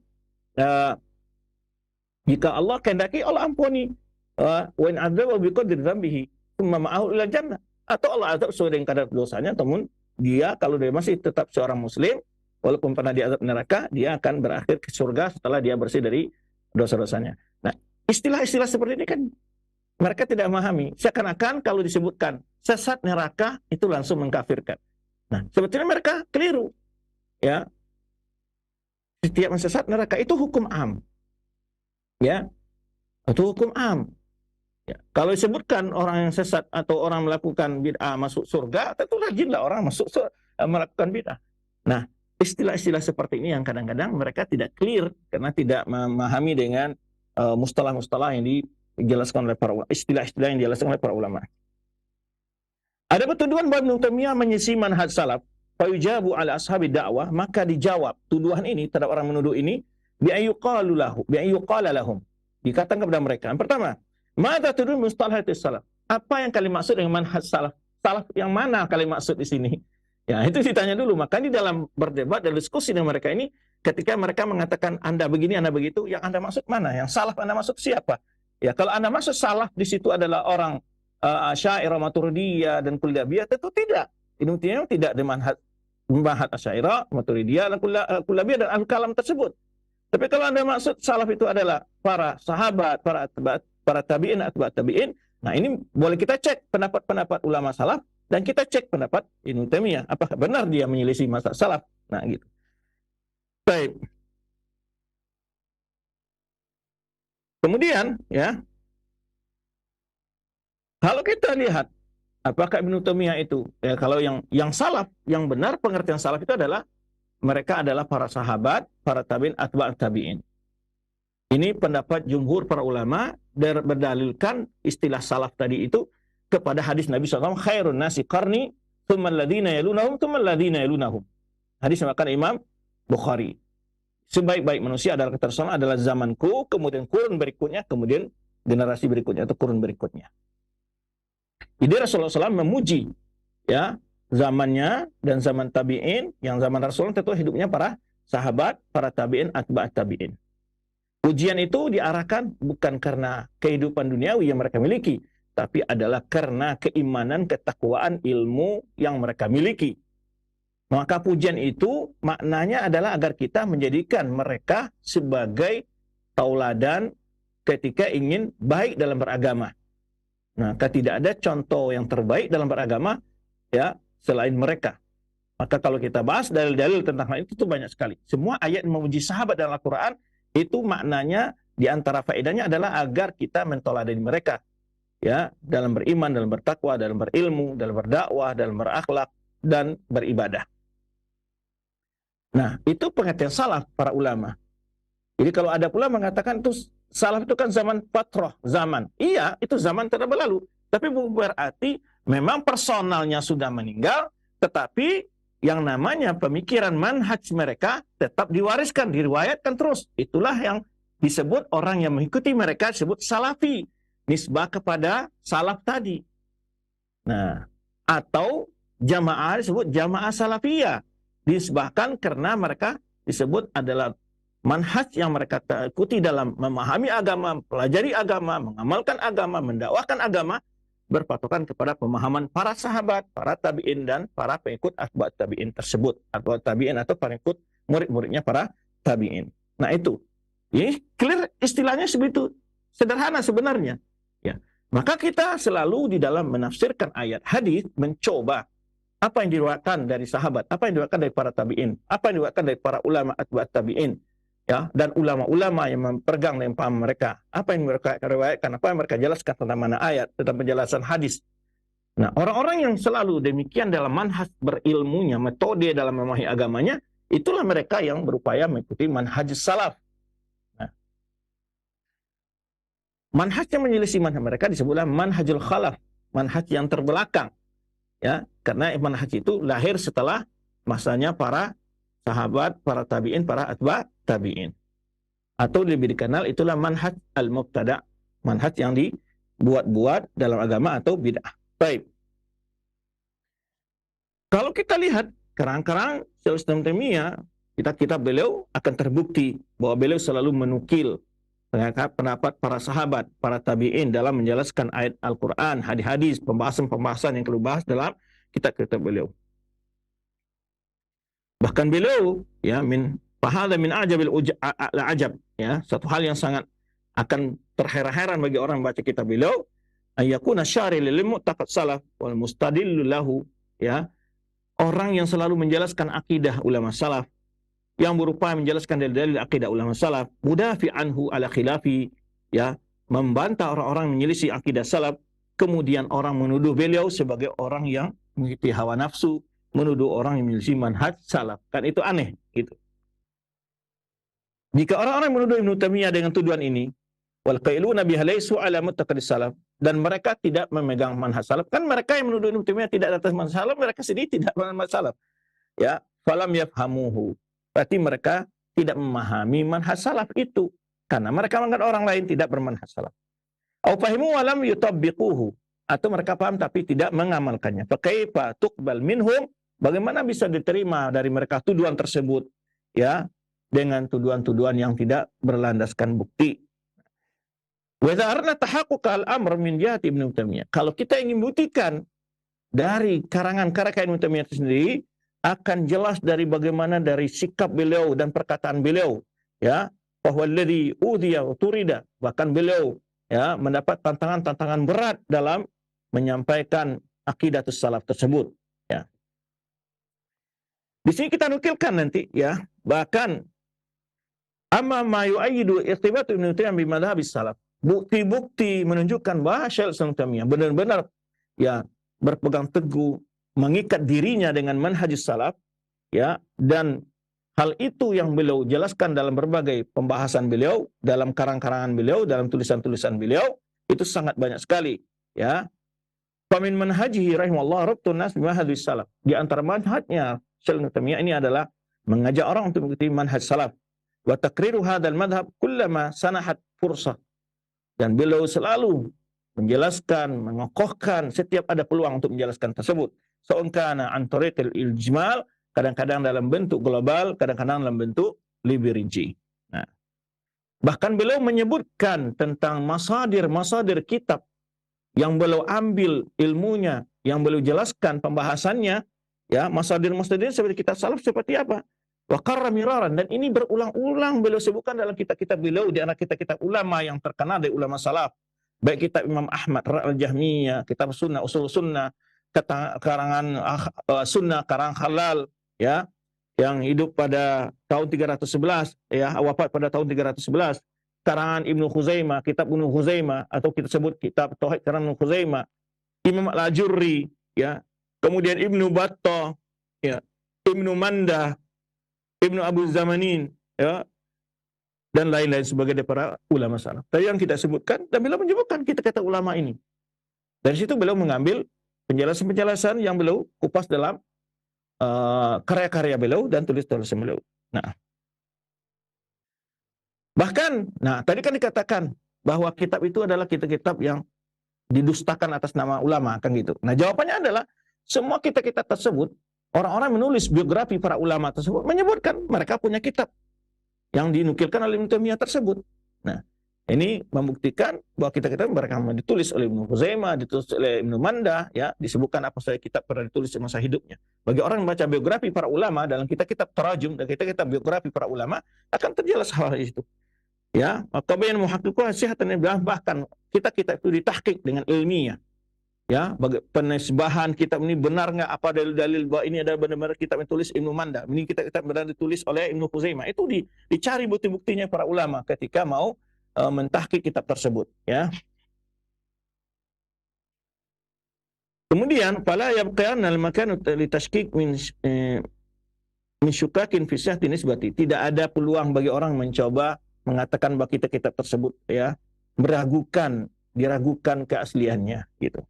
A: Jika Allah kehendaki, Allah ampuni. Wa in adzaba biqadri dzambihi, tsumma ma'ahu ila jannah. Atau Allah azab sesuai dengan kadar dosanya, namun dia kalau dia masih tetap seorang muslim, walaupun pernah diazab neraka, dia akan berakhir ke surga setelah dia bersih dari dosa-dosanya. Nah, istilah-istilah seperti ini kan mereka tidak memahami. Seakan-akan kalau disebutkan sesat neraka itu langsung mengkafirkan. Nah, sebetulnya mereka keliru. Ya. Setiap sesat neraka itu hukum am. Ya, itu hukum am. Ya. Kalau disebutkan orang yang sesat atau orang melakukan bid'ah masuk surga, tentu rajinlah orang melakukan bid'ah. Nah, istilah-istilah seperti ini yang kadang-kadang mereka tidak clear karena tidak memahami dengan mustalah-mustalah yang dijelaskan oleh para ulama, istilah-istilah yang dijelaskan oleh para ulama. Ada pertuduhan bahwa Ibnu Taimiyah menyisi manhaj salaf, fayujabu ala ashabi dakwah, maka dijawab tuduhan ini terhadap orang menuduh ini bi ayyuqala lahum. Dikatakan kepada mereka. Yang pertama, madza tudun mustalahatis salaf? Apa yang kalian maksud dengan manhaj salaf? Salaf yang mana kalian maksud di sini? Ya, itu ditanya dulu. Maka di dalam berdebat dan diskusi dengan mereka ini, ketika mereka mengatakan Anda begini, Anda begitu, yang Anda maksud mana? Yang salaf Anda maksud siapa? Ya, kalau Anda maksud salaf di situ adalah orang Asy'ariyah, Maturidiyah dan Kullabiyah, tentu tidak. Ini tidak dengan manhaj Asy'ariyah, Maturidiyah dan Kullabiyah dan Al-Kalam tersebut. Tapi kalau Anda maksud salaf itu adalah para sahabat, para tabi'in, atba'ut tabi'in, nah ini boleh kita cek pendapat-pendapat ulama salaf dan kita cek pendapat Ibnu Taimiyah, apakah benar dia menyelisih mazhab salaf. Nah, gitu. Baik. Kemudian, ya, kalau kita lihat apakah Ibnu Taimiyah itu, ya, kalau yang salaf, yang benar pengertian salaf itu adalah mereka adalah para sahabat, para tabi'in, atba'ut tabi'in. Ini pendapat jumhur para ulama berdalilkan istilah salaf tadi itu kepada hadis Nabi SAW, khairun nasi qarni, thumma alladhina yalunahum, thumma alladhina yalunahum. Hadis yang makan Imam Bukhari. Sebaik-baik manusia adalah kata Rasulullah adalah zamanku, kemudian kurun berikutnya, kemudian generasi berikutnya atau kurun berikutnya. Jadi Rasulullah SAW memuji, ya, zamannya dan zaman tabi'in, yang zaman Rasulullah tentu hidupnya para sahabat, para tabi'in, atba'ut tabi'in. Pujian itu diarahkan bukan karena kehidupan duniawi yang mereka miliki, tapi adalah karena keimanan, ketakwaan, ilmu yang mereka miliki. Maka pujian itu maknanya adalah agar kita menjadikan mereka sebagai tauladan ketika ingin baik dalam beragama. Nah, tidak ada contoh yang terbaik dalam beragama, ya, selain mereka. Maka kalau kita bahas dalil-dalil tentang hal itu banyak sekali. Semua ayat memuji sahabat dalam Al-Quran itu maknanya di antara faedahnya adalah agar kita mentoladani mereka, ya, dalam beriman, dalam bertakwa, dalam berilmu, dalam berdakwah, dalam berakhlak dan beribadah. Nah, itu pengertian salaf para ulama. Jadi kalau ada pula mengatakan itu salaf itu kan zaman fatrah, zaman. Iya, itu zaman telah berlalu. Tapi berarti memang personalnya sudah meninggal, tetapi yang namanya pemikiran manhaj mereka tetap diwariskan, diriwayatkan terus. Itulah yang disebut orang yang mengikuti mereka disebut salafi. Nisbah kepada salaf tadi. Nah, atau jamaah disebut jamaah salafiyah. Disebahkan karena mereka disebut adalah manhaj yang mereka ikuti dalam memahami agama, pelajari agama, mengamalkan agama, mendakwahkan agama, berpatokan kepada pemahaman para sahabat, para tabi'in dan para pengikut atba'ut tabi'in tersebut. Atba'ut tabi'in atau pengikut murid-muridnya para tabi'in. Nah itu. Ini clear istilahnya sebegitu sederhana sebenarnya. Ya. Maka kita selalu di dalam menafsirkan ayat hadis mencoba apa yang diriwayatkan dari sahabat, apa yang diriwayatkan dari para tabi'in, apa yang diriwayatkan dari para ulama atba'ut tabi'in, ya, dan ulama-ulama yang mempergang dan paham mereka, apa yang mereka riwayatkan, apa yang mereka jelaskan tentang mana ayat, tentang penjelasan hadis. Nah, orang-orang yang selalu demikian dalam manhaj berilmunya, metode dalam memahami agamanya, itulah mereka yang berupaya mengikuti manhaj salaf. Nah, manhaj yang menyelisih manhaj mereka disebutlah manhajul khalaf, manhaj yang terbelakang. Ya, karena manhaj itu lahir setelah masanya para sahabat, para tabi'in, para atba' tabi'in. Atau lebih dikenal itulah manhaj al-mubtada', manhaj yang dibuat-buat dalam agama atau bid'ah. Baik. Kalau kita lihat kerang-kerang Syaikhul Islam Taimiyah, kitab-kitab beliau akan terbukti bahwa beliau selalu menukil pendapat para sahabat, para tabi'in dalam menjelaskan ayat Al-Quran, hadis-hadis, pembahasan-pembahasan yang beliau bahas dalam kitab-kitab beliau. Bahkan beliau, ya, fahadha min ajabil ajab, ya, satu hal yang sangat akan terheran-heran bagi orang membaca kitab beliau, ayyakuna syari lil mu'taqad salaf wal mustadillu lahu, ya, orang yang selalu menjelaskan akidah ulama salaf, yang berupaya menjelaskan dalil-dalil akidah ulama salaf, mudafi anhu ala khilafi, ya, membantah orang-orang menyelisih akidah salaf, kemudian orang menuduh beliau sebagai orang yang mengikuti hawa nafsu, menuduh orang yang menyelisih manhaj salaf. Kan itu aneh, gitu. Jika orang-orang menuduh Ibnu Taimiyah dengan tuduhan ini, wal qailuna biha laysu ala muttaqadis salaf, dan mereka tidak memegang manhaj salaf, kan mereka yang menuduh Ibnu Taimiyah tidak atas manhaj salaf, mereka sendiri tidak manhaj salaf. ya, falam yafhamuhu. Berarti mereka tidak memahami manhaj salaf itu karena mereka menganggap orang lain tidak bermanhaj salaf. Au fahimu wa lam yutabbiquhu, atau mereka paham tapi tidak mengamalkannya. Fa kaifa tuqbal minhum, bagaimana bisa diterima dari mereka tuduhan tersebut, ya, dengan tuduhan-tuduhan yang tidak berlandaskan bukti. Wa idza aradna tahaqquq al-amr min jihati Ibnu Taimiyah, kalau kita ingin buktikan dari karangan-karangan Ibnu Taimiyah itu sendiri, akan jelas dari bagaimana dari sikap beliau dan perkataan beliau, ya, bahwa alladzi udhiya wa turida, bahkan beliau, ya, mendapat tantangan-tantangan berat dalam menyampaikan aqidatus salaf tersebut, ya. Di sini kita nukilkan nanti, ya, bahkan amma ma yu'ayyidu irtibat Ibnu Taimiyah bi madhhabis salaf, bukti-bukti menunjukkan bahwa Syekh Islam Taimiyah benar-benar, ya, berpegang teguh, mengikat dirinya dengan manhajus salaf, ya, dan hal itu yang beliau jelaskan dalam berbagai pembahasan beliau, dalam karang-karangan beliau, dalam tulisan-tulisan beliau, itu sangat banyak sekali, ya. Famin manhajihi rahimallahu rabtun nas bimahadis salaf. Di antara manhajnya Syekh Ibnu Taimiyah ini adalah mengajak orang untuk mengikuti manhaj salaf. Wa takriru hadzal madhab kullama sanahat fursah. Dan beliau selalu menjelaskan, mengokohkan setiap ada peluang untuk menjelaskan tersebut. Sa'unkana an tariqil ijmal, kadang-kadang dalam bentuk global, kadang-kadang dalam bentuk lebih rinci. Nah, bahkan beliau menyebutkan tentang masadir-masadir kitab yang beliau ambil ilmunya, yang beliau jelaskan pembahasannya, ya, masadir-masadir seperti kitab salaf seperti apa? Wa qarra miraran, dan ini berulang-ulang beliau sebutkan dalam kitab-kitab beliau, di antara kitab-kitab ulama yang terkenal dari ulama salaf. Baik kitab Imam Ahmad Al-Jahmiyah, kitab Sunnah, Usul Sunnah, karangan Sunnah, karangan Halal, ya, yang hidup pada tahun 311, ya, wafat pada tahun 311. Karangan Ibnu Khuzaimah, kitab Ibnu Khuzaimah, atau kita sebut kitab Tauhid karangan Ibnu Khuzaimah, Imam Al-Ajurri, ya, kemudian Ibnu Battah, ya, Ibnu Mandah, Ibnu Abu Zamanin, ya, dan lain-lain sebagai para ulama salaf. Tadi yang kita sebutkan, dan beliau menyebutkan kita kata ulama ini. Dari situ beliau mengambil penjelasan-penjelasan yang beliau kupas dalam karya-karya beliau dan tulis-tulisan beliau. Nah, bahkan, nah, tadi kan dikatakan bahwa kitab itu adalah kitab-kitab yang didustakan atas nama ulama, kan gitu. Nah, jawabannya adalah semua kitab-kitab tersebut, orang-orang menulis biografi para ulama tersebut menyebutkan mereka punya kitab yang dinukilkan oleh Ibnu Taimiyah tersebut. Nah, ini membuktikan bahwa kitab-kitab mereka ditulis oleh Ibnu Khuzaimah, ditulis oleh Ibnu Mandah, ya, disebutkan apa saja kitab pernah ditulis di masa hidupnya. Bagi orang yang membaca biografi para ulama dalam kitab-kitab tarajum dan kitab-kitab biografi para ulama, akan terjelas hal itu. Ya, maka bayan muhaqqiqu sihatan, bahkan kitab-kitab itu ditahqiq dengan ilmiah. Ya, bagi penisbahan kitab ini benar nggak, apa dalil-dalil bahwa ini adalah benar-benar kitab yang tulis Ibnu Manda, ini kitab benar ditulis oleh Ibnu Khuzaimah. Itu dicari bukti-buktinya para ulama ketika mau mentahqiq kitab tersebut, ya. Kemudian fala yabqana al-makan li tashkik min syukakin fi sihhati nisbati. Tidak ada peluang bagi orang mencoba mengatakan bahwa kitab-kitab tersebut, ya, diragukan keasliannya, gitu.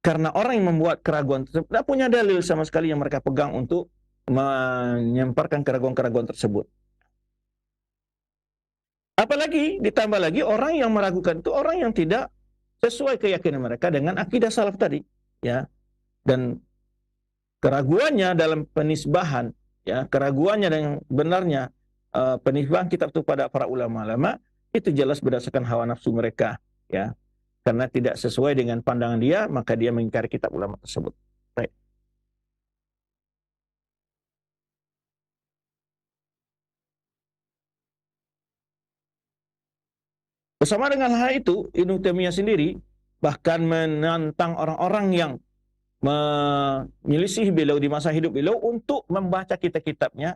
A: Karena orang yang membuat keraguan tersebut tidak punya dalil sama sekali yang mereka pegang untuk menyemparkan keraguan-keraguan tersebut. Apalagi ditambah lagi orang yang meragukan itu orang yang tidak sesuai keyakinan mereka dengan akidah salaf tadi, ya. Dan keraguannya dalam penisbahan, ya, keraguannya dan benarnya penisbahan kitab itu pada para ulama-ulama itu jelas berdasarkan hawa nafsu mereka, ya. Karena tidak sesuai dengan pandangan dia, maka dia mengingkari kitab ulama tersebut. Baik. Bersama dengan hal itu, Ibnu Taimiyah sendiri bahkan menantang orang-orang yang menyelisih beliau di masa hidup beliau untuk membaca kitab-kitabnya,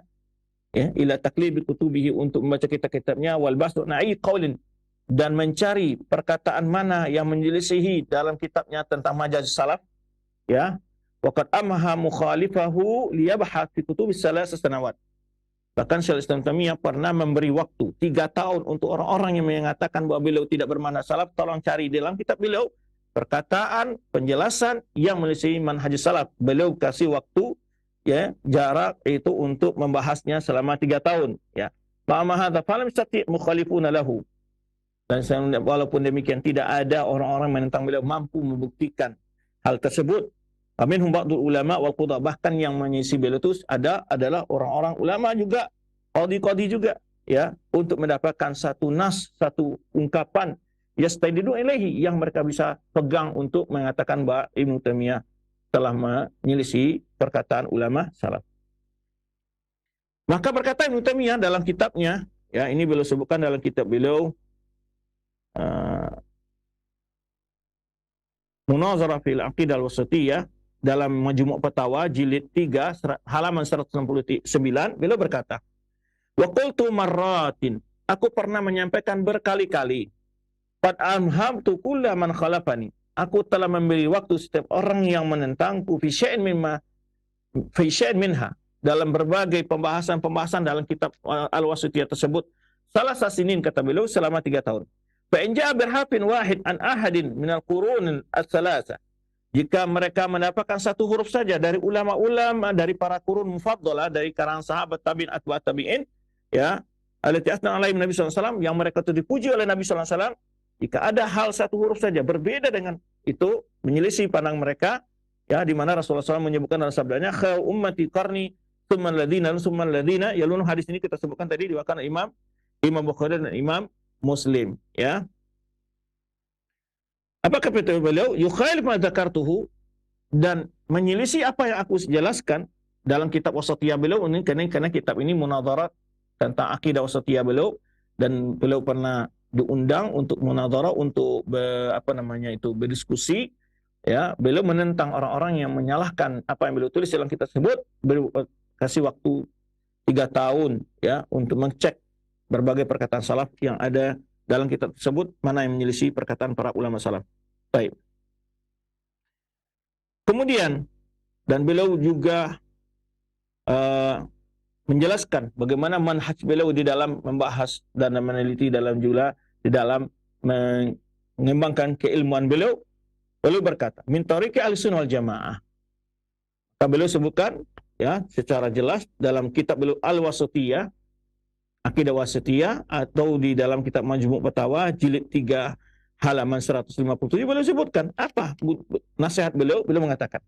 A: ya, ila taklibi kutubihi, untuk membaca kitab-kitabnya, wal basu na'i qaulin, dan mencari perkataan mana yang menyelisihi dalam kitabnya tentang majaz salaf, ya. Waqad amha mukhalifahu liyabhath fi kutubis salasah sanawat. Bahkan Syekh Islam Taimiyah pernah memberi waktu 3 tahun untuk orang-orang yang mengatakan bahwa beliau tidak bermanhaj salaf, tolong cari dalam kitab beliau perkataan, penjelasan yang menyelisihi manhaj salaf. Beliau kasih waktu, ya jarak itu untuk membahasnya selama 3 tahun, ya. Ma'ama hadza falam yastati' mukhalifuna lahu. Dan walaupun demikian tidak ada orang-orang menentang beliau mampu membuktikan hal tersebut. Minhum ba'dul ulama wal qudha, bahkan yang menyisi beliau itu adalah orang-orang ulama juga, qadhi-qadhi juga, ya, untuk mendapatkan satu nas, satu ungkapan yastaididu ilaihi yang mereka bisa pegang untuk mengatakan bahwa Ibnu Taimiyah telah menyelisih perkataan ulama salaf. Maka berkata Ibnu Taimiyah dalam kitabnya, ya, ini beliau sebutkan dalam kitab beliau Munazarah fil Aqidah al-Wasithiyah, dalam Majmu' Fatawa jilid 3 halaman 169, beliau berkata, wa qultu marratin, aku pernah menyampaikan berkali-kali, qad amhamtu kulla man khalafani, aku telah memberi waktu setiap orang yang menentangku fi syai'in minha, dalam berbagai pembahasan-pembahasan dalam kitab Al-Wasithiyah tersebut, salah sasinin, kata beliau, selama 3 tahun. Fa in ja'a birhafin wahid an ahadin minal qurun ats-tsalasa, jika mereka mendapatkan satu huruf saja dari ulama-ulama dari para qurun mufaddalah, dari kalangan sahabat tabi'in atba' tabi'in, ya, allati asna alaihim Nabi sallallahu alaihi wasallam, yang mereka itu dipuji oleh Nabi sallallahu alaihi wasallam, jika ada hal satu huruf saja berbeda dengan itu, menyelisih pandang mereka, ya, di mana Rasulullah SAW menyebutkan dalam sabdanya, khairu ummati qarni tsumma alladziina yalunhum. Hadis ini kita sebutkan tadi diwakilkan Imam Bukhari dan Imam Muslim, ya. Apa kata beliau? Yukhalif ma dzakartuhu, dan menyelisih apa yang aku jelaskan dalam kitab Wasithiyah beliau ini, karena kitab ini munadharat tentang akidah Wasithiyah beliau, dan beliau pernah diundang untuk munadharah, untuk berdiskusi, ya. Beliau menentang orang-orang yang menyalahkan apa yang beliau tulis dalam kitab tersebut. Beliau kasih waktu 3 tahun, ya, untuk mengecek berbagai perkataan salaf yang ada dalam kitab tersebut, mana yang menyelisih perkataan para ulama salaf. Baik. Kemudian, dan beliau juga menjelaskan bagaimana manhaj beliau di dalam membahas dan meneliti di dalam mengembangkan keilmuan beliau. Beliau berkata, min tariqi ahlussunnah wal jamaah. Beliau sebutkan, ya, secara jelas dalam kitab beliau Al-Wasithiyah, Akidah Wasithiyah, atau di dalam kitab Majmu' Fatawa jilid 3 halaman 157, beliau sebutkan apa nasihat beliau. Beliau mengatakan,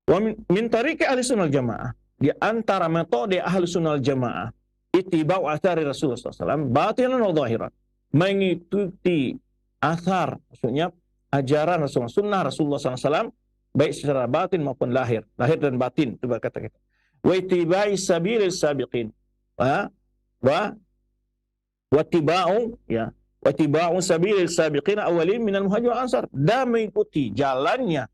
A: wa min tariqi ahlussunnah wal jamaah, di antara metode ahlussunnah wal jamaah, ittiba'u athari Rasulullah SAW batinan wa zahiran, mengikuti athar, maksudnya ajaran Rasulullah, sunnah Rasulullah SAW, baik secara batin maupun lahir dan batin, itu berkata kita. Wa ittiba'i sabilil sabiqin, watiba'u sabilil sabiqin awalin minal muhajirin wal ansar, dan mengikuti jalannya,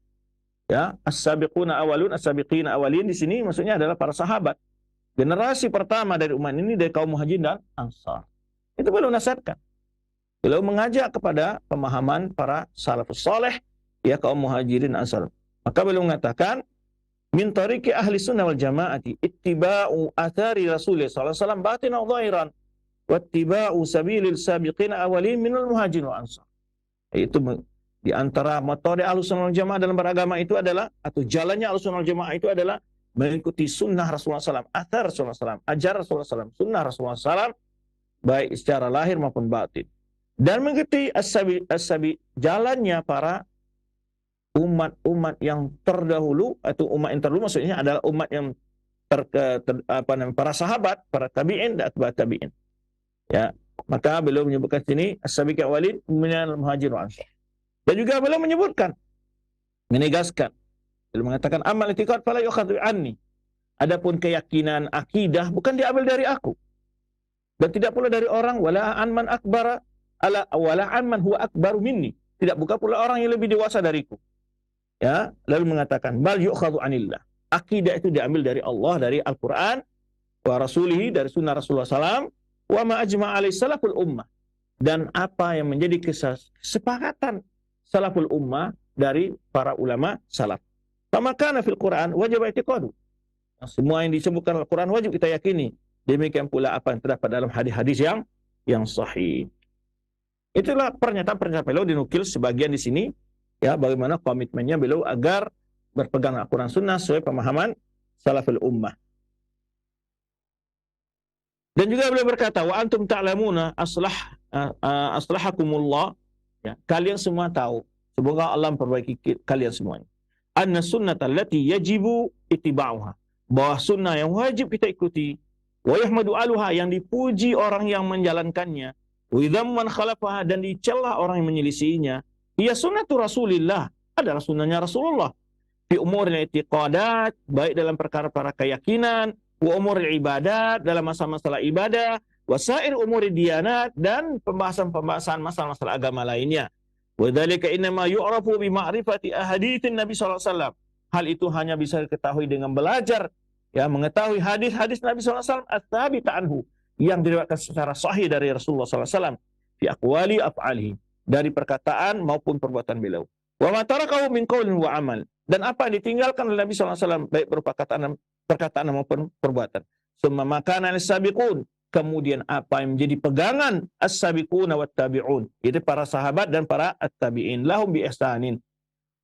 A: ya, as-sabiquna awalun, as-sabiqina awalin di sini maksudnya adalah para sahabat, generasi pertama dari umat ini, dari kaum muhajirin dan ansar. Itu beliau nasihatkan. Beliau mengajak kepada pemahaman para salafus saleh, ya, kaum muhajirin ansar. Maka beliau mengatakan, min tariqi ahli sunnah wal jamaati ittiba'u athari Rasulullah sallallahu alaihi wasallam batinan wa zahiran, wattiba'u sabilil sabiqin awalin minal muhajirin wal ansar. Itu di antara metode Ahlussunnah wal Jamaah dalam beragama itu adalah, atau jalannya Ahlussunnah wal Jamaah itu adalah mengikuti sunnah Rasulullah SAW, athar Rasulullah SAW, ajar Rasulullah SAW, sunnah Rasulullah SAW, baik secara lahir maupun batin, dan mengikuti as-sabi, jalannya para umat-umat yang terdahulu, atau umat yang terdahulu maksudnya adalah umat yang para sahabat, para tabi'in dan atba' tabi'in, ya. Maka beliau menyebutkan sini as-sabiqin awalin minal muhajirin wal ansar. Dan juga beliau menyebutkan, menegaskan, beliau mengatakan, amal i'tiqad fala yu'khadhu anni, adapun keyakinan akidah bukan diambil dari aku, dan tidak pula dari orang, wala an man akbara ala wala an man huwa akbaru minni, tidak bukan pula orang yang lebih dewasa dariku. Ya, lalu mengatakan bal yu'khadhu anillah, akidah itu diambil dari Allah, dari Al-Qur'an, wa rasulihi, dari sunnah Rasulullah SAW, wa ma ajma' alaihi salaful ummah, dan apa yang menjadi kesepakatan salaful ummah dari para ulama salaf. Fama kana fil Qur'an wajib i'tiqadu, semua yang disebutkan Al-Qur'an wajib kita yakini. Demikian pula apa yang terdapat dalam hadis-hadis yang sahih. Itulah pernyataan beliau, dinukil sebagian di sini, ya, bagaimana komitmennya beliau agar berpegang Al-Quran Sunnah sesuai pemahaman salaful ummah. Dan juga beliau berkata, wa antum ta'lamuna aslahakumullah, ya, kalian semua tahu, semoga Allah memperbaiki kalian semuanya. Anna sunnata allati yajibu ittiba'uha, bahwa sunnah yang wajib kita ikuti, wa yahmadu aluha, yang dipuji orang yang menjalankannya, wa idhamman khalafaha, dan dicela orang yang menyelisihinya, ia sunnatu Rasulillah, adalah sunnahnya Rasulullah, fi umuril i'tiqadat, baik dalam perkara-perkara keyakinan, wa umuril ibadat, dalam masalah-masalah ibadah, wa sair umuril diyanat, dan pembahasan-pembahasan masalah-masalah agama lainnya. Wa dzalika innama yu'rafu bi ma'rifati ahaditsin Nabi sallallahu alaihi wasallam. Hal itu hanya bisa diketahui dengan belajar, ya, mengetahui hadis-hadis Nabi sallallahu alaihi wasallam at-tsabita anhu, yang diriwayatkan secara sahih dari Rasulullah sallallahu alaihi wasallam, fi aqwali af'alihi, dari perkataan maupun perbuatan beliau. Wa ma tarakahu min qaulin wa amal, dan apa yang ditinggalkan oleh Nabi sallallahu alaihi wasallam baik berupa perkataan maupun perbuatan. Summa makana as-sabiqun, kemudian apa yang menjadi pegangan as-sabiquna wat tabi'un, itu para sahabat dan para at-tabi'in lahum bi ihsanin.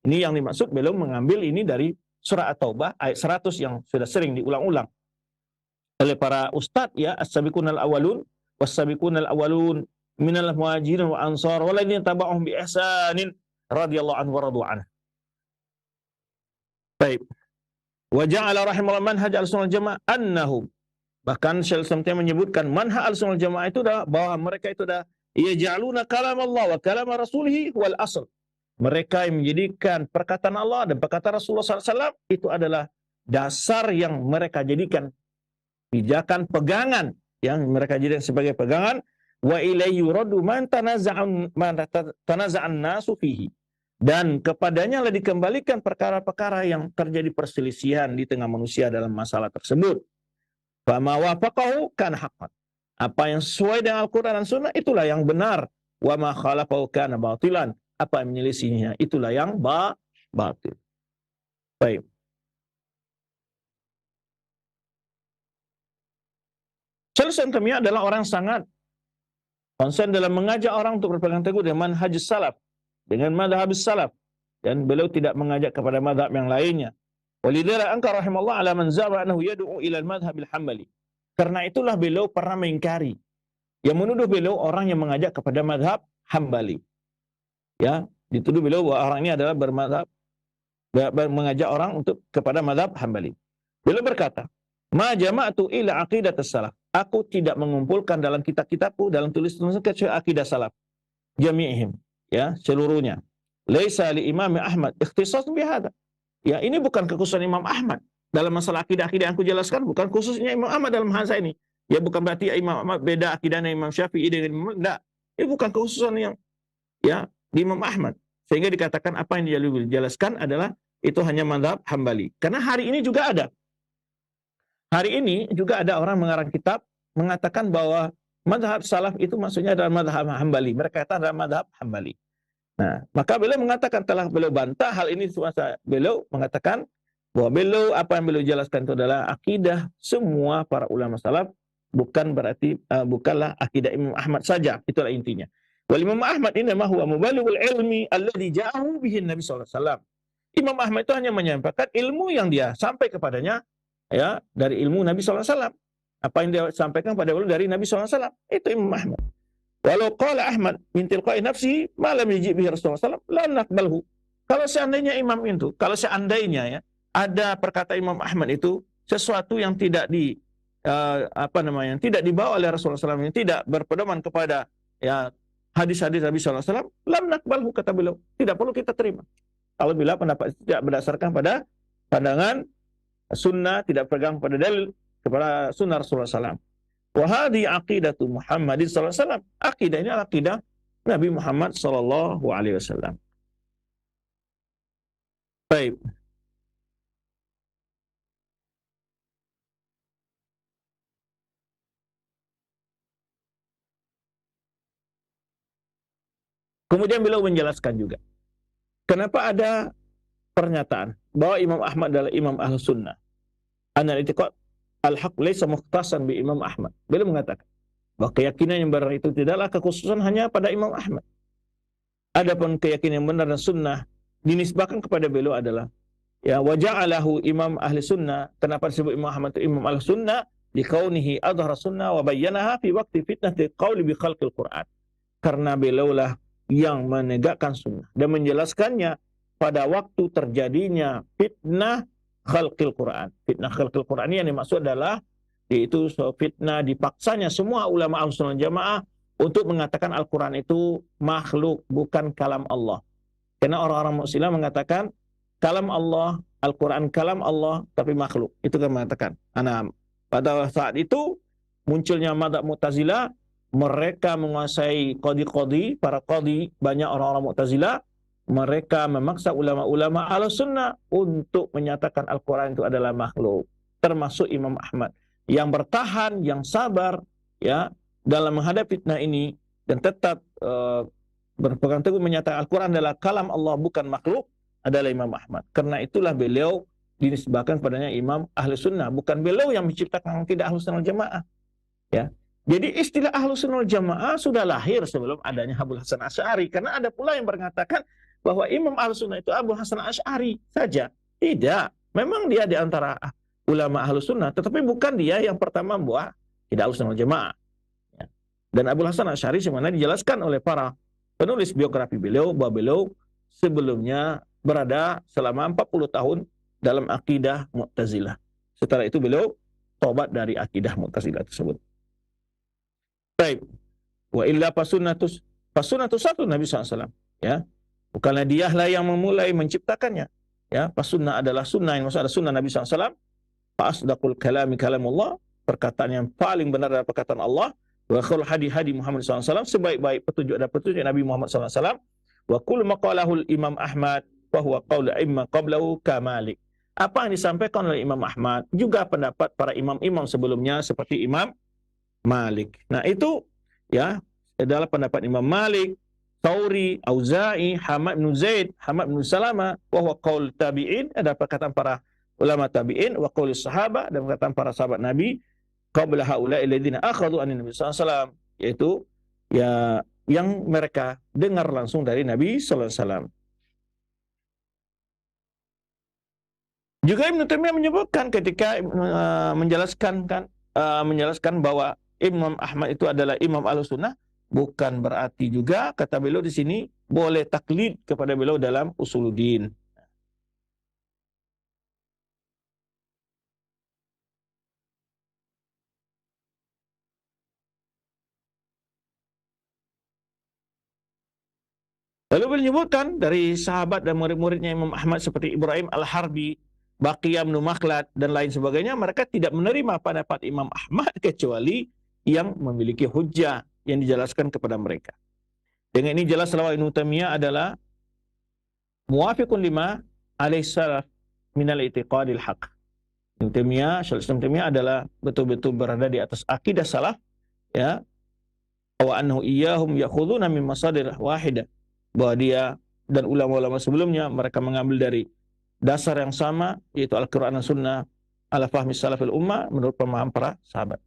A: Ini yang dimaksud beliau mengambil ini dari surah At-Taubah ayat 100 yang sudah sering diulang-ulang oleh para ustadz, ya, as-sabiqunal awwalun was-sabiqunal awwalun minal muhajirin wa ansar walladzina tabauhum bi ihsanin radhiyallahu anhu wa radu anhu. Baik. Wa ja'ala rahimahullah manhaj al-sunnah jamaah annahum, bahkan Syekh Al-Islam menyebutkan manhaj al-sunnah jamaah itu dah bahwa mereka itu dah yaj'aluna kalam Allah wa kalam rasulih wal asl. Mereka yang menjadikan perkataan Allah dan perkataan Rasulullah SAW itu adalah dasar yang mereka jadikan pijakan pegangan, yang mereka jadikan sebagai pegangan. Wa ilaihi yuraddu man tanaza'an nasu fihi, dan kepadanya lah dikembalikan perkara-perkara yang terjadi perselisihan di tengah manusia dalam masalah tersebut. Fama wafaqahu kana haqqan, apa yang sesuai dengan Al-Quran dan Sunnah itulah yang benar. Wa ma khalafahu kana batilan, apa yang menyelisihinya itulah yang batil. Baik. Syekh Al-Islam adalah orang sangat konsen dalam mengajak orang untuk berpegang teguh dengan manhaj salaf, dengan madhab salaf, dan beliau tidak mengajak kepada madhab yang lainnya. Walidhalika angkara rahimallahu ala man za'ama annahu yad'u ila al-madhhab al-hambali. Karena itulah beliau pernah mengingkari yang menuduh beliau orang yang mengajak kepada madhab Hambali. Ya, dituduh beliau bahwa orang ini adalah mengajak orang untuk kepada madhab Hambali. Beliau berkata, ma jama'tu ila aqidat as-salaf. Aku tidak mengumpulkan dalam kitab-kitabku, dalam tulis-tulisan kecuali akidah salaf. Jami'ihim, ya, seluruhnya. Laisa li Imam Ahmad ikhtisas bihada. Ya, ini bukan kekhususan Imam Ahmad. Dalam masalah akidah-akidah yang aku jelaskan, bukan khususnya Imam Ahmad dalam hal ini. Ya, bukan berarti Imam Ahmad beda akidahnya Imam Syafi'i dengan Imam, enggak. Ini bukan kekhususan yang, ya, di Imam Ahmad. Sehingga dikatakan apa yang dia jelaskan adalah itu hanya mazhab Hambali. Karena hari ini juga ada. Hari ini juga ada orang mengarang kitab mengatakan bahwa mazhab salaf itu maksudnya adalah mazhab Hambali. Mereka kata adalah mazhab Hambali. Nah, maka beliau mengatakan, telah beliau bantah hal ini. Beliau mengatakan bahwa beliau, apa yang beliau jelaskan itu adalah akidah semua para ulama salaf, bukan berarti bukanlah akidah Imam Ahmad saja. Itulah intinya. Wal Imam Ahmad ini mah huwa mubalighul ilmi alladhi ja'ahu bihi Nabi sallallahu alaihi wasallam. Imam Ahmad itu hanya menyampaikan ilmu yang dia sampai kepadanya, ya, dari ilmu Nabi sallallahu alaihi wasallam. Apa yang dia sampaikan pada beliau dari Nabi sallallahu alaihi wasallam, itu Imam Ahmad. Walau qala Ahmad min tilqa'i nafsihi ma lam yajib bihi Rasulullah sallallahu alaihi wasallam la naqbalhu. Kalau seandainya imam itu, kalau seandainya, ya, ada perkata Imam Ahmad itu sesuatu yang tidak tidak dibawa oleh Rasulullah SAW, yang tidak berpedoman kepada, ya, hadis-hadis Nabi SAW, lam naqbalhu, kata beliau, tidak perlu kita terima. Kalau bila pendapat itu tidak berdasarkan pada pandangan sunnah, tidak pegang pada dalil kepada sunnah Rasulullah SAW. Wahadi aqidatu Muhammadin sallallahu alaihi wasallam. Akidah ini adalah akidah Nabi Muhammad sallallahu alaihi wasallam. Baik. Kemudian beliau menjelaskan juga kenapa ada pernyataan bahwa Imam Ahmad adalah Imam Ahlus Sunnah. Anal i'tiqad al-haq laysa mukhtasan bi Imam Ahmad. Beliau mengatakan bahwa keyakinan yang benar itu tidaklah kekhususan hanya pada Imam Ahmad. Adapun keyakinan yang benar dan sunnah dinisbahkan kepada beliau adalah Ya, wa ja'alahu imam ahli sunnah. Kenapa disebut Imam Ahmad itu imam ahli sunnah? Likaunihi adhara sunnah wa bayyanaha fi waqti fitnati qauli bi khalqil Qur'an. Karena beliaulah yang menegakkan sunnah dan menjelaskannya pada waktu terjadinya fitnah khalqil Quran. Fitnah khalqil Quran ini yang dimaksud adalah yaitu fitnah dipaksanya semua ulama Ahlussunnah wal Jamaah untuk mengatakan Al-Quran itu makhluk, bukan kalam Allah. Karena orang-orang Mu'tazilah mengatakan kalam Allah, Al-Quran kalam Allah, tapi makhluk. Itu kan mengatakan. Nah, pada saat itu munculnya madzhab Mu'tazilah, mereka menguasai qadi-qadi, para qadi, banyak orang-orang Mu'tazilah, mereka memaksa ulama-ulama Ahlussunnah untuk menyatakan Al-Quran itu adalah makhluk. Termasuk Imam Ahmad yang bertahan, yang sabar ya dalam menghadapi fitnah ini dan tetap berpegang teguh menyatakan Al-Quran adalah kalam Allah bukan makhluk adalah Imam Ahmad. Karena itulah beliau dinisbahkan padanya Imam Ahlussunnah, bukan beliau yang menciptakan akidah Ahlussunnah wal Jamaah. Ya. Jadi istilah Ahlussunnah wal Jamaah sudah lahir sebelum adanya Abul Hasan Asy'ari, karena ada pula yang mengatakan bahwa Imam Ahlussunnah itu Abu Hasan Asy'ari saja. Tidak. Memang dia di antara ulama Ahlussunnah, tetapi bukan dia yang pertama membuat akidah Ahlussunnah wal Jamaah. Ya. Dan Abu Hasan Asy'ari sebenarnya dijelaskan oleh para penulis biografi beliau bahwa beliau sebelumnya berada selama 40 tahun dalam akidah Mu'tazilah. Setelah itu beliau tobat dari akidah Mu'tazilah tersebut. Baik. Wa illa fasunnatus satu Nabi SAW. Ya. Bukanlah dialah yang memulai menciptakannya. Ya, sunnah adalah sunnah, yang maksud ada sunnah Nabi SAW. Fa asdaqul kalami kalamullah, perkataan yang paling benar adalah perkataan Allah. Wa khairul hadi Muhammad SAW, sebaik-baik petunjuk adalah petunjuk Nabi Muhammad SAW. Wa kullu maqalahu Imam Ahmad fa huwa qaulu imma qablahu kamalik. Apa yang disampaikan oleh Imam Ahmad juga pendapat para imam-imam sebelumnya seperti Imam Malik. Nah, itu ya adalah pendapat Imam Malik, Tsauri, Auza'i, Hamad bin Zaid, Hamad bin Salama, wa huwa qaul tabi'in, ada perkataan para ulama tabi'in, wa qaul sahabat, dan perkataan para sahabat Nabi qabla haula'i alladziina akhadhu anin Nabi sallallahu alaihi wasallam, yaitu ya yang mereka dengar langsung dari Nabi sallallahu alaihi wasallam. Juga Ibnu Taimiyah menyebutkan ketika menjelaskan bahwa Imam Ahmad itu adalah Imam Ahlussunnah, bukan berarti juga kata beliau di sini boleh taklid kepada beliau dalam usuluddin. Lalu beliau menyebutkan dari sahabat dan murid-muridnya Imam Ahmad seperti Ibrahim Al-Harbi, Baqiyah bin Makhlad dan lain sebagainya, mereka tidak menerima pendapat Imam Ahmad kecuali yang memiliki hujjah yang dijelaskan kepada mereka. Dengan ini jelas bahwa Ibnu Taimiyah adalah muwafiqun lima alaihi salaf minal i'tiqadil haq. Ibnu Taimiyah, Syaikhul Islam Taimiyah adalah betul-betul berada di atas akidah salaf, ya. Wa annahu iyyahum ya'khuduna min masadir wahidah. Bahwa dia dan ulama-ulama sebelumnya mereka mengambil dari dasar yang sama, yaitu Al-Quran dan Sunnah ala fahmi salafil ummah, menurut pemahaman para sahabat.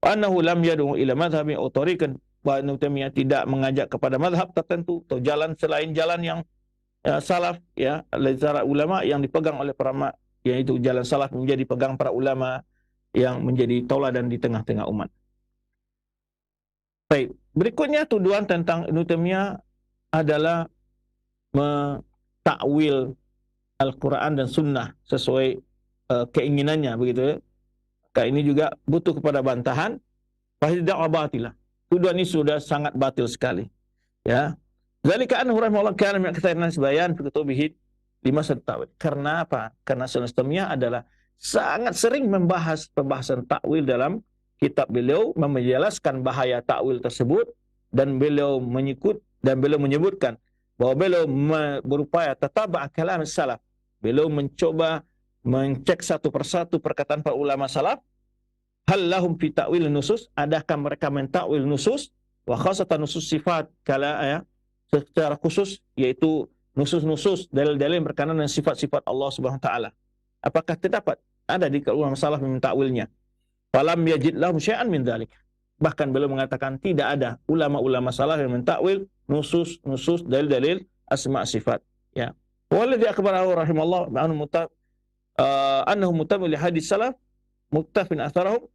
A: Annahu lam yad'u ila madhhabin aw tariqan, bahwa Ibnu Taimiyah tidak mengajak kepada mazhab tertentu atau jalan selain jalan yang salaf, ya, dari ulama yang dipegang oleh para ulama, yaitu jalan salaf menjadi pegang para ulama yang menjadi tauladan di tengah-tengah umat. Baik, berikutnya tuduhan tentang Ibnu Taimiyah adalah mentakwil Al-Quran dan Sunnah sesuai keinginannya, begitu ya. Ini juga butuh kepada bantahan. Fahid da'wa batilah. Tuduhan ini sudah sangat batil sekali. Ya. Zalika annahu rahimahullah kana min aktsari nas bayan fi kutubihi lima ta'wil. Karena apa? Karena Taimiyah adalah sangat sering membahas pembahasan takwil dalam kitab beliau, menjelaskan bahaya takwil tersebut, dan beliau menyebutkan bahwa beliau berupaya tataba' kalam salaf. Beliau mencoba mencek satu persatu perkataan para ulama salaf. Hal lahum fi ta'wil nusus, adakah mereka mentakwil nusus, wa khasatan nusus sifat secara khusus, yaitu nusus-nusus dalil-dalil berkenaan dengan sifat-sifat Allah Subhanahu wa taala. Apakah terdapat ada di ulama salaf mentakwilnya? Falam yajid lahum syai'an min dzalik. Bahkan beliau mengatakan tidak ada ulama-ulama salaf yang mentakwil nusus dalil-dalil asma sifat, ya. Walladzi akhbarahu rahimallahu annahu muttabi' li hadis salaf muttafin atharahum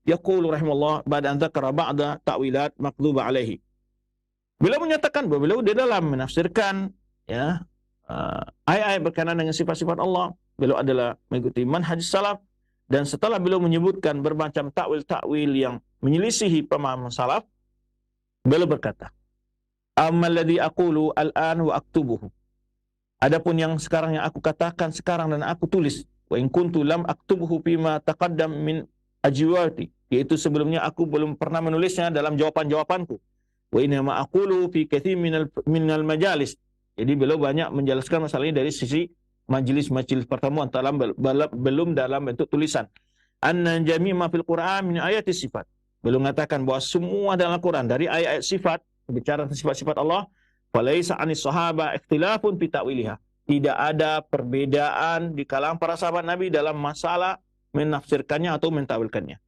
A: yaqulu rahimallahu ba'da an dzakara ba'da ta'wilat maqduba alaihi. Beliau menyatakan bahwa beliau di dalam menafsirkan ya ayat-ayat berkenaan dengan sifat-sifat Allah, beliau adalah mengikuti manhaj salaf, dan setelah beliau menyebutkan bermacam takwil-takwil yang menyelisihi pemahaman salaf, beliau berkata, "Ammal ladzi aqulu al-an wa aktubuhu." Adapun yang sekarang yang aku katakan sekarang dan aku tulis, wa in kuntu lam aktubuhu fima taqaddam min ajwati, yaitu sebelumnya aku belum pernah menulisnya dalam jawaban-jawabanku. Wa inna ma aqulu fi katsir minal majalis. Jadi beliau banyak menjelaskan masalah ini dari sisi majelis-majelis pertemuan, belum dalam bentuk tulisan. Anna jami' ma fil Qur'an min ayati sifat. Beliau mengatakan bahwa semua dalam Al-Qur'an dari ayat-ayat sifat, bicara tentang sifat-sifat Allah, falaisa anis sahaba ikhtilafun fi ta'wiliha. Tidak ada perbedaan di kalangan para sahabat Nabi dalam masalah menafsirkannya atau mentawilkannya.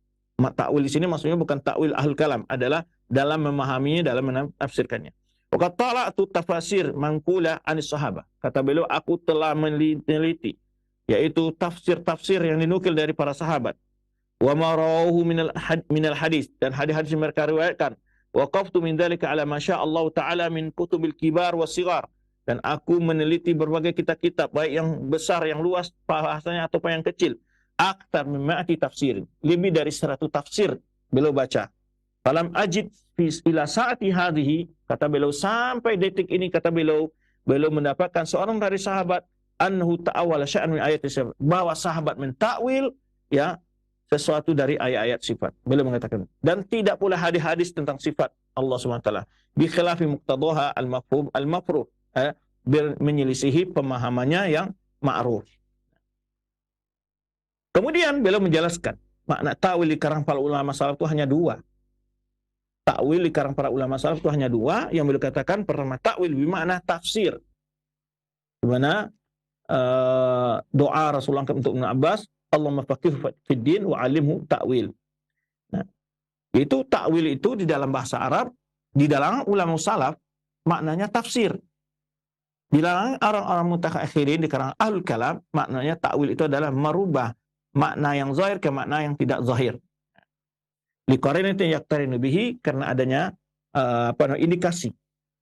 A: Takwil di sini maksudnya bukan takwil ahlul kalam, adalah dalam memahaminya, dalam menafsirkannya. Waqad tala'tu tafasir manqula anis sahaba. Kata beliau, aku telah meneliti yaitu tafsir-tafsir yang dinukil dari para sahabat. Wa ma rawahu minal hadis, dan hadis-hadis yang mereka riwayatkan. Waqaftu min dzalika ala ma syaa Allah taala min kutubil kibar was-sighar. Dan aku meneliti berbagai kitab-kitab, baik yang besar, yang luas bahasanya ataupun yang kecil. Aktar mimati tafsir, lebih dari 100 tafsir beliau baca. Falam ajid ila saati hadhihi, kata beliau, sampai detik ini kata beliau mendapatkan seorang dari sahabat annahu ta'awwala sya'an min ayati sifat, bahwa sahabat mentakwil ya sesuatu dari ayat-ayat sifat. Beliau mengatakan, dan tidak pula hadis-hadis tentang sifat Allah Subhanahu wa taala bi khilafi muqtadaha al-mafhum al-mafruh, menyelisihi pemahamannya yang ma'ruf. Kemudian beliau menjelaskan makna ta'wil di kalangan para ulama salaf itu hanya dua. Ta'wil di kalangan para ulama salaf itu hanya dua, yang beliau katakan pertama ta'wil bermakna tafsir. Di mana doa Rasulullah untuk Ibnu Abbas, Allahumma faqihhu fid din wa 'allimhu ta'wil. Nah, itu ta'wil itu di dalam bahasa Arab, di dalam ulama salaf maknanya tafsir. Di dalam orang-orang mutaakhirin di kalangan ahlul kalam, maknanya ta'wil itu adalah merubah makna yang zahir ke makna yang tidak zahir. Liqarinatin yaqtarinu bihi, karena adanya indikasi.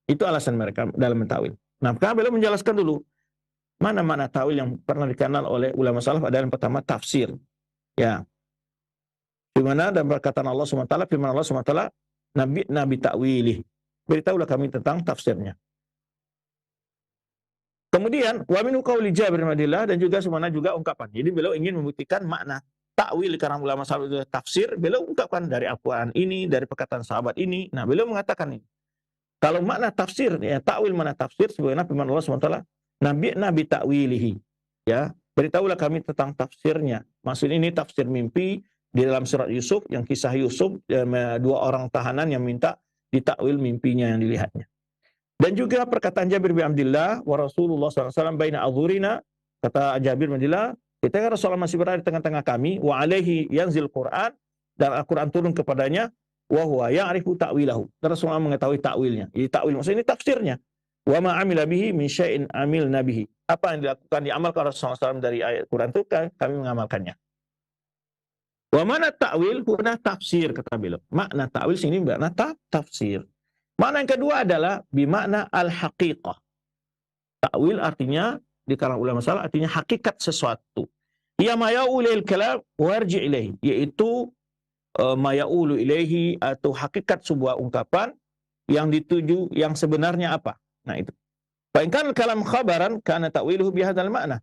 A: Itu alasan mereka dalam mentawil. Nah, karena beliau menjelaskan dulu mana makna ta'wil yang pernah dikenal oleh ulama salaf adalah yang pertama tafsir. Ya. Di mana dalam perkataan Allah Subhanahu wa taala, firman Allah Subhanahu wa taala, nabi ta'wilih. Beritahulah kami tentang tafsirnya. Kemudian wa min qauli Jabir bin Abdullah, dan juga semana juga ungkapan. Jadi beliau ingin membuktikan makna takwil karena ulama salaf itu tafsir, beliau ungkapkan dari Al-Qur'an ini, dari perkataan sahabat ini. Nah, beliau mengatakan ini. Kalau makna tafsir, ya takwil makna tafsir sebagaimana firman Allah SWT, nabi ta'wilihi. Ya, beritahulah kami tentang tafsirnya. Maksud ini tafsir mimpi di dalam surat Yusuf, yang kisah Yusuf, dua orang tahanan yang minta ditakwil mimpinya yang dilihatnya. Dan juga perkataan Jabir bin Abdullah, wa Rasulullah SAW baina adhurina, kata Jabir bin Abdullah, ketika Rasulullah masih berada di tengah-tengah kami, wa alaihi yanzil Qur'an, dan Al-Quran turun kepadanya, wa huwa ya'rifu ta'wilahu, dan Rasulullah mengetahui ta'wilnya. Jadi ta'wil maksudnya ini tafsirnya. Wa ma amila bihi min syai'in amil nabihi. Apa yang dilakukan, diamalkan Rasulullah SAW dari ayat Quran itu, kami mengamalkannya. Wa mana ta'wil, huna tafsir, kata beliau. Makna ta'wil sini makna tafsir. Makna yang kedua adalah bimakna al-haqiqah. Ta'wil artinya di kalangan ulama salaf artinya hakikat sesuatu. Ya maya'ulu ilal kalam warji ilaihi, yaitu maya'ulu ilaihi, atau hakikat sebuah ungkapan yang dituju yang sebenarnya apa. Nah itu. Fa in kana kalam khabaran kana ta'wiluhu bihadzal makna.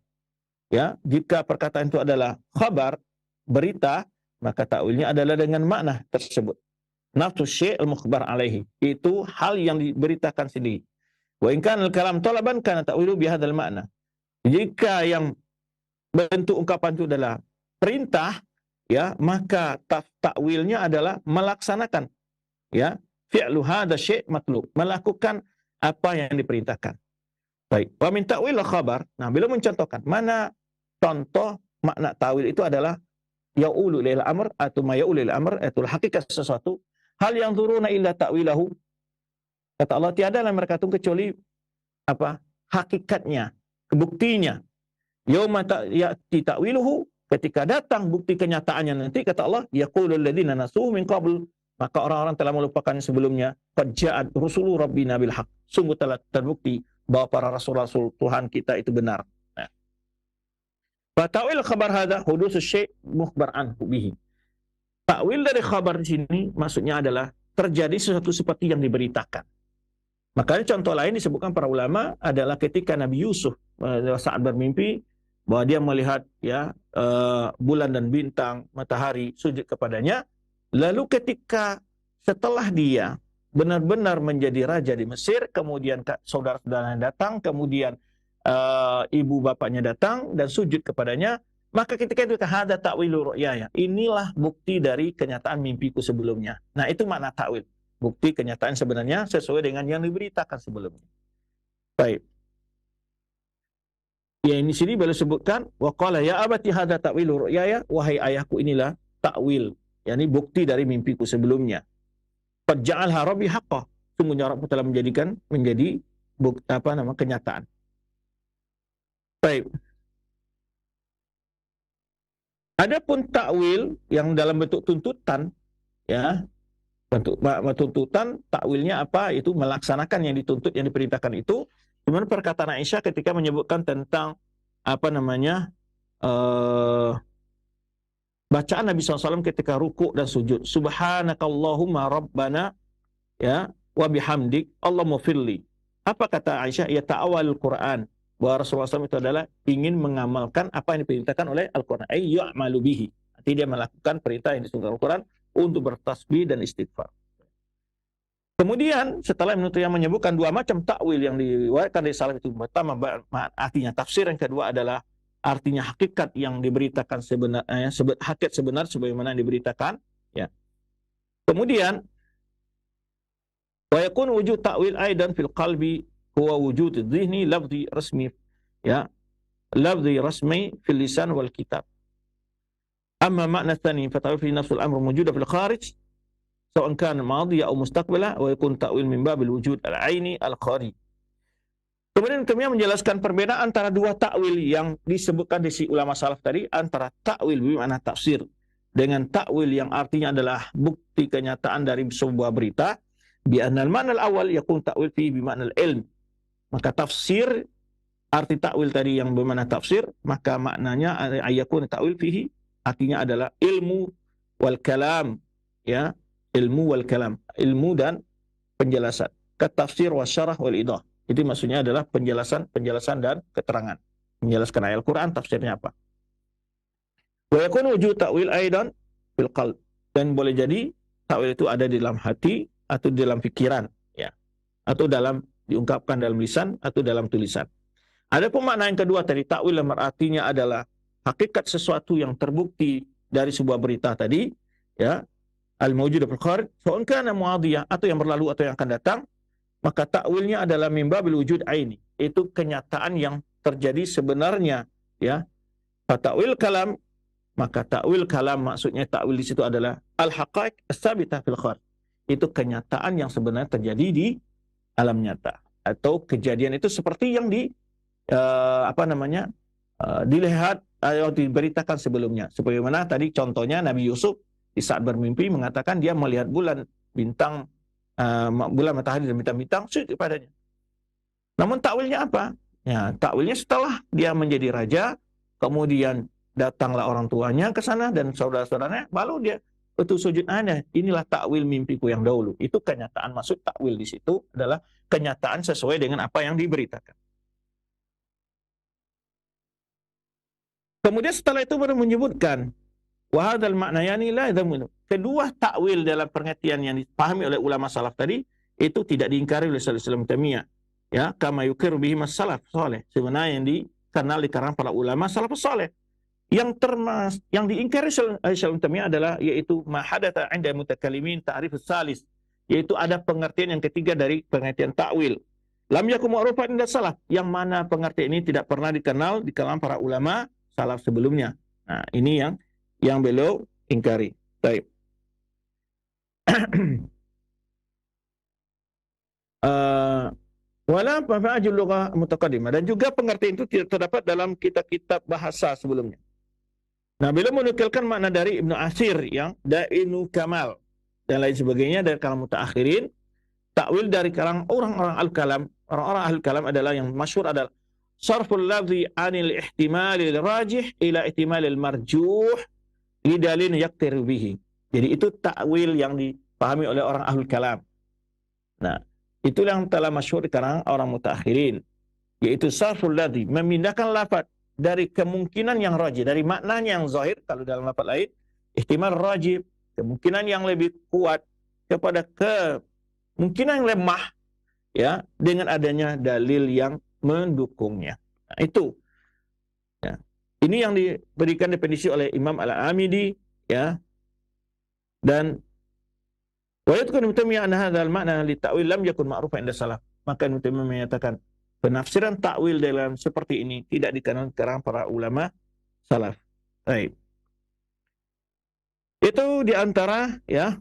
A: Ya, jika perkataan itu adalah khabar, berita, maka ta'wilnya adalah dengan makna tersebut. Nafsu syai' al-mukhbar alaihi, itu hal yang diberitakan sendiri. Wa in kana al-kalam talaban kana ta'wilu bi hadzal makna. Jika yang bentuk ungkapan itu adalah perintah, ya, maka takwilnya adalah melaksanakan, ya, fi'lu hadza syai' matlub, melakukan apa yang diperintahkan. Baik, wa min ta'wil khabar. Nah, beliau mencontohkan mana contoh makna ta'wil itu adalah ya'ulu ilal amr, atau maya'ulu ilal amr, itu hakikat sesuatu. Hal yang turuna illa ta'wilahu. Kata Allah, tiada yang mereka tunggu kecuali apa? Hakikatnya. buktinya. Yauma ya'ti ta'wiluhu, ketika datang bukti kenyataannya nanti, kata Allah, yaqulul ladzina nasuhu min qabl, maka orang-orang telah melupakan sebelumnya, qad ja'at rusulu rabbina bil haqq, sungguh telah terbukti bahwa para rasul-rasul Tuhan kita itu benar. Nah, fa ta'wil khabar hadza hudusus syai' mukhbar anhu bihi. Takwil dari khabar di sini maksudnya adalah terjadi sesuatu seperti yang diberitakan. Makanya contoh lain disebutkan para ulama adalah ketika Nabi Yusuf saat bermimpi bahwa dia melihat bulan dan bintang, matahari sujud kepadanya. Lalu ketika setelah dia benar-benar menjadi raja di Mesir, kemudian saudara-saudaranya datang, kemudian ibu bapaknya datang dan sujud kepadanya, maka ketika itu hadza ta'wilu ru'yaya, inilah bukti dari kenyataan mimpiku sebelumnya. Nah, itu makna ta'wil. Bukti kenyataan sebenarnya sesuai dengan yang diberitakan sebelumnya. Baik. Ya, ini sini beliau sebutkan wa qala ya abati hadza ta'wilu ru'yaya, wahai ayahku inilah ta'wil, yakni bukti dari mimpiku sebelumnya. Qad ja'alha rabbi haqqan, sungguhnya Rabbku telah menjadikan menjadi kenyataan. Baik. Adapun ta'wil yang dalam bentuk tuntutan, ya, bentuk tuntutan, takwilnya apa? Itu melaksanakan yang dituntut, yang diperintahkan itu. Cuman perkataan Aisyah ketika menyebutkan tentang bacaan Nabi SAW ketika ruku' dan sujud. Subhanakallahumma rabbana, ya, wa bihamdik Allahumma firli. Apa kata Aisyah? Ya ta'awalul Quran. Bahwa Rasulullah SAW itu adalah ingin mengamalkan apa yang diperintahkan oleh Al-Quran. Yu'malu bihi. Artinya dia melakukan perintah yang disebutkan Al-Quran untuk bertasbih dan istighfar. Kemudian setelah yang menyebutkan dua macam takwil yang diriwayatkan dari salaf itu, pertama artinya tafsir, yang kedua adalah artinya hakikat yang diberitakan sebenarnya, hakikat sebenar sebagaimana yang diberitakan, ya. Kemudian wa yakun wujud ta'wil aidan fil qalbi huwa wujud dhihni lafzi rasmi, ya, lafzi rasmi fil lisan wal kitab. Amma makna tsani fa ta'wil fi nafsul amr mawjuda fil kharij sawa'an kana madhiya atau mustaqbala, wa yakun ta'wil min babil wujud al-aini al-khari. Kemudian kami menjelaskan perbedaan antara dua takwil yang disebutkan di si ulama salaf tadi, antara takwil bermakna tafsir dengan takwil yang artinya adalah bukti kenyataan dari sebuah berita. Bi annal ma'na al-awwal yakun ta'wil fi bi ma'na al-ilm. Maka tafsir, arti takwil tadi yang bermakna tafsir, maka maknanya ayakun ta'wil fihi, artinya adalah ilmu wal kalam, ya, ilmu wal kalam, ilmu dan penjelasan. Katafsir wa syarah wal idah. Itu maksudnya adalah penjelasan dan keterangan. Menjelaskan ayat Al-Quran, tafsirnya apa. Wa yakun wujud ta'wil aidan fil qalb. Dan boleh jadi ta'wil itu ada di dalam hati atau di dalam pikiran, ya. Atau diungkapkan dalam lisan atau dalam tulisan. Ada pemakna yang kedua tadi, ta'wil yang artinya adalah hakikat sesuatu yang terbukti dari sebuah berita tadi, ya. Al-mawjud fil kharij, sawa'an kana muadiyah, atau yang berlalu atau yang akan datang. Maka takwilnya adalah mimbabil wujud aini, itu kenyataan yang terjadi sebenarnya, ya. Takwil kalam, maka takwil kalam maksudnya takwil di situ adalah al-haqaiq as-sabitah fil kharij, itu kenyataan yang sebenarnya terjadi di alam nyata, atau kejadian itu seperti yang dilihat atau diberitakan sebelumnya. Sebagaimana tadi contohnya Nabi Yusuf di saat bermimpi mengatakan dia melihat bulan, bintang, bulan, matahari dan bintang-bintang sujud kepadanya. Namun takwilnya apa? Ya, takwilnya setelah dia menjadi raja, kemudian datanglah orang tuanya ke sana dan saudara-saudaranya, lalu dia betul sujud ada. Inilah takwil mimpiku yang dahulu. Itu kenyataan, maksud takwil di situ adalah kenyataan sesuai dengan apa yang diberitakan. Kemudian setelah itu baru menyebutkan wa hadzal ma'nayani la yadhmun. Kedua takwil dalam pengertian yang dipahami oleh ulama salaf tadi itu tidak diingkari oleh Islam Taimiyah, ya, kama yukiru bihi as-salaf saleh, sebenarnya yang dikenal di kalangan para ulama salafus saleh. Yang diingkari Islam Taimiyah adalah yaitu ma hadatha 'inda mutakallimin ta'rifus salis, yaitu ada pengertian yang ketiga dari pengertian takwil. Lam yakun ma'rufan inda salaf, yang mana pengertian ini tidak pernah dikenal di kalangan para ulama salaf sebelumnya. Nah, ini yang beliau ingkari. Baik. Wala mafajul lughah mutaqaddimah, dan juga pengertian itu tidak terdapat dalam kitab-kitab bahasa sebelumnya. Nah, beliau menukilkan makna dari Ibnu Asir yang Dainu Kamal dan lain sebagainya dari kalangan mutaakhirin. Takwil dari kalangan orang-orang al-kalam, orang-orang ahli kalam adalah yang masyhur adalah sarful lafzi anil ihtimalil rajih ila ihtimalil marjuh lidalin yaktir bihi. Jadi itu takwil yang dipahami oleh orang ahli kalam. Nah, itu yang telah masyhur di kalangan orang mutaakhirin, yaitu sarful ladzi, memindahkan lafaz dari kemungkinan yang rajih, dari maknanya yang zahir kalau dalam lafaz lain, ihtimal rajih, kemungkinan yang lebih kuat, kepada kemungkinan yang lemah, ya, dengan adanya dalil yang mendukungnya. Nah, itu ya. Ini yang diberikan definisi oleh Imam Al-Amidi, ya. Dan wa yadhkuru Ibnu anna hadzal makna li ta'wil lam yakun ma'rufan inda salaf. Maka Ibnu Taimiyah menyatakan penafsiran takwil dalam seperti ini tidak dikenal karang para ulama salaf. Baik. Itu diantara, ya,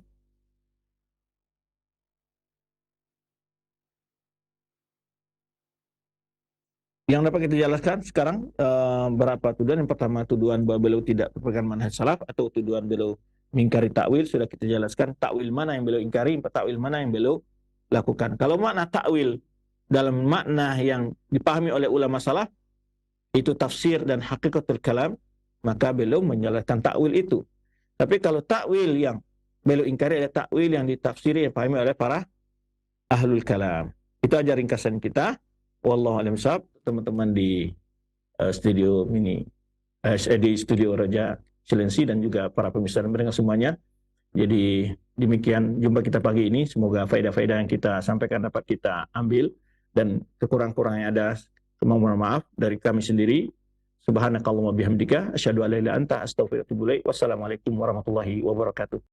A: yang dapat kita jelaskan sekarang. Berapa tuduhan. Yang pertama, tuduhan bahwa beliau tidak berpegang manhaj salaf, atau tuduhan beliau mengingkari takwil. Sudah kita jelaskan takwil mana yang beliau ingkari, takwil mana yang beliau lakukan. Kalau makna takwil dalam makna yang dipahami oleh ulama salaf itu tafsir dan hakikatul kalam, maka beliau menjelaskan takwil itu. Tapi kalau takwil yang beliau ingkari adalah takwil yang ditafsiri, yang dipahami oleh para ahlul kalam. Itu aja ringkasan kita. Wallahu a'lam bishawab. Teman-teman di studio mini, di studio Raja Silensi, dan juga para pemirsa dan pendengar semuanya. Jadi demikian jumpa kita pagi ini. Semoga faedah-faedah yang kita sampaikan dapat kita ambil, dan kekurang-kurangan yang ada mohon maaf dari kami sendiri. Subhanakallahumma bihamdika asyhadu an la ilaha illa anta astaghfiruka wa atubu ilaik. Wassalamualaikum warahmatullahi wabarakatuh.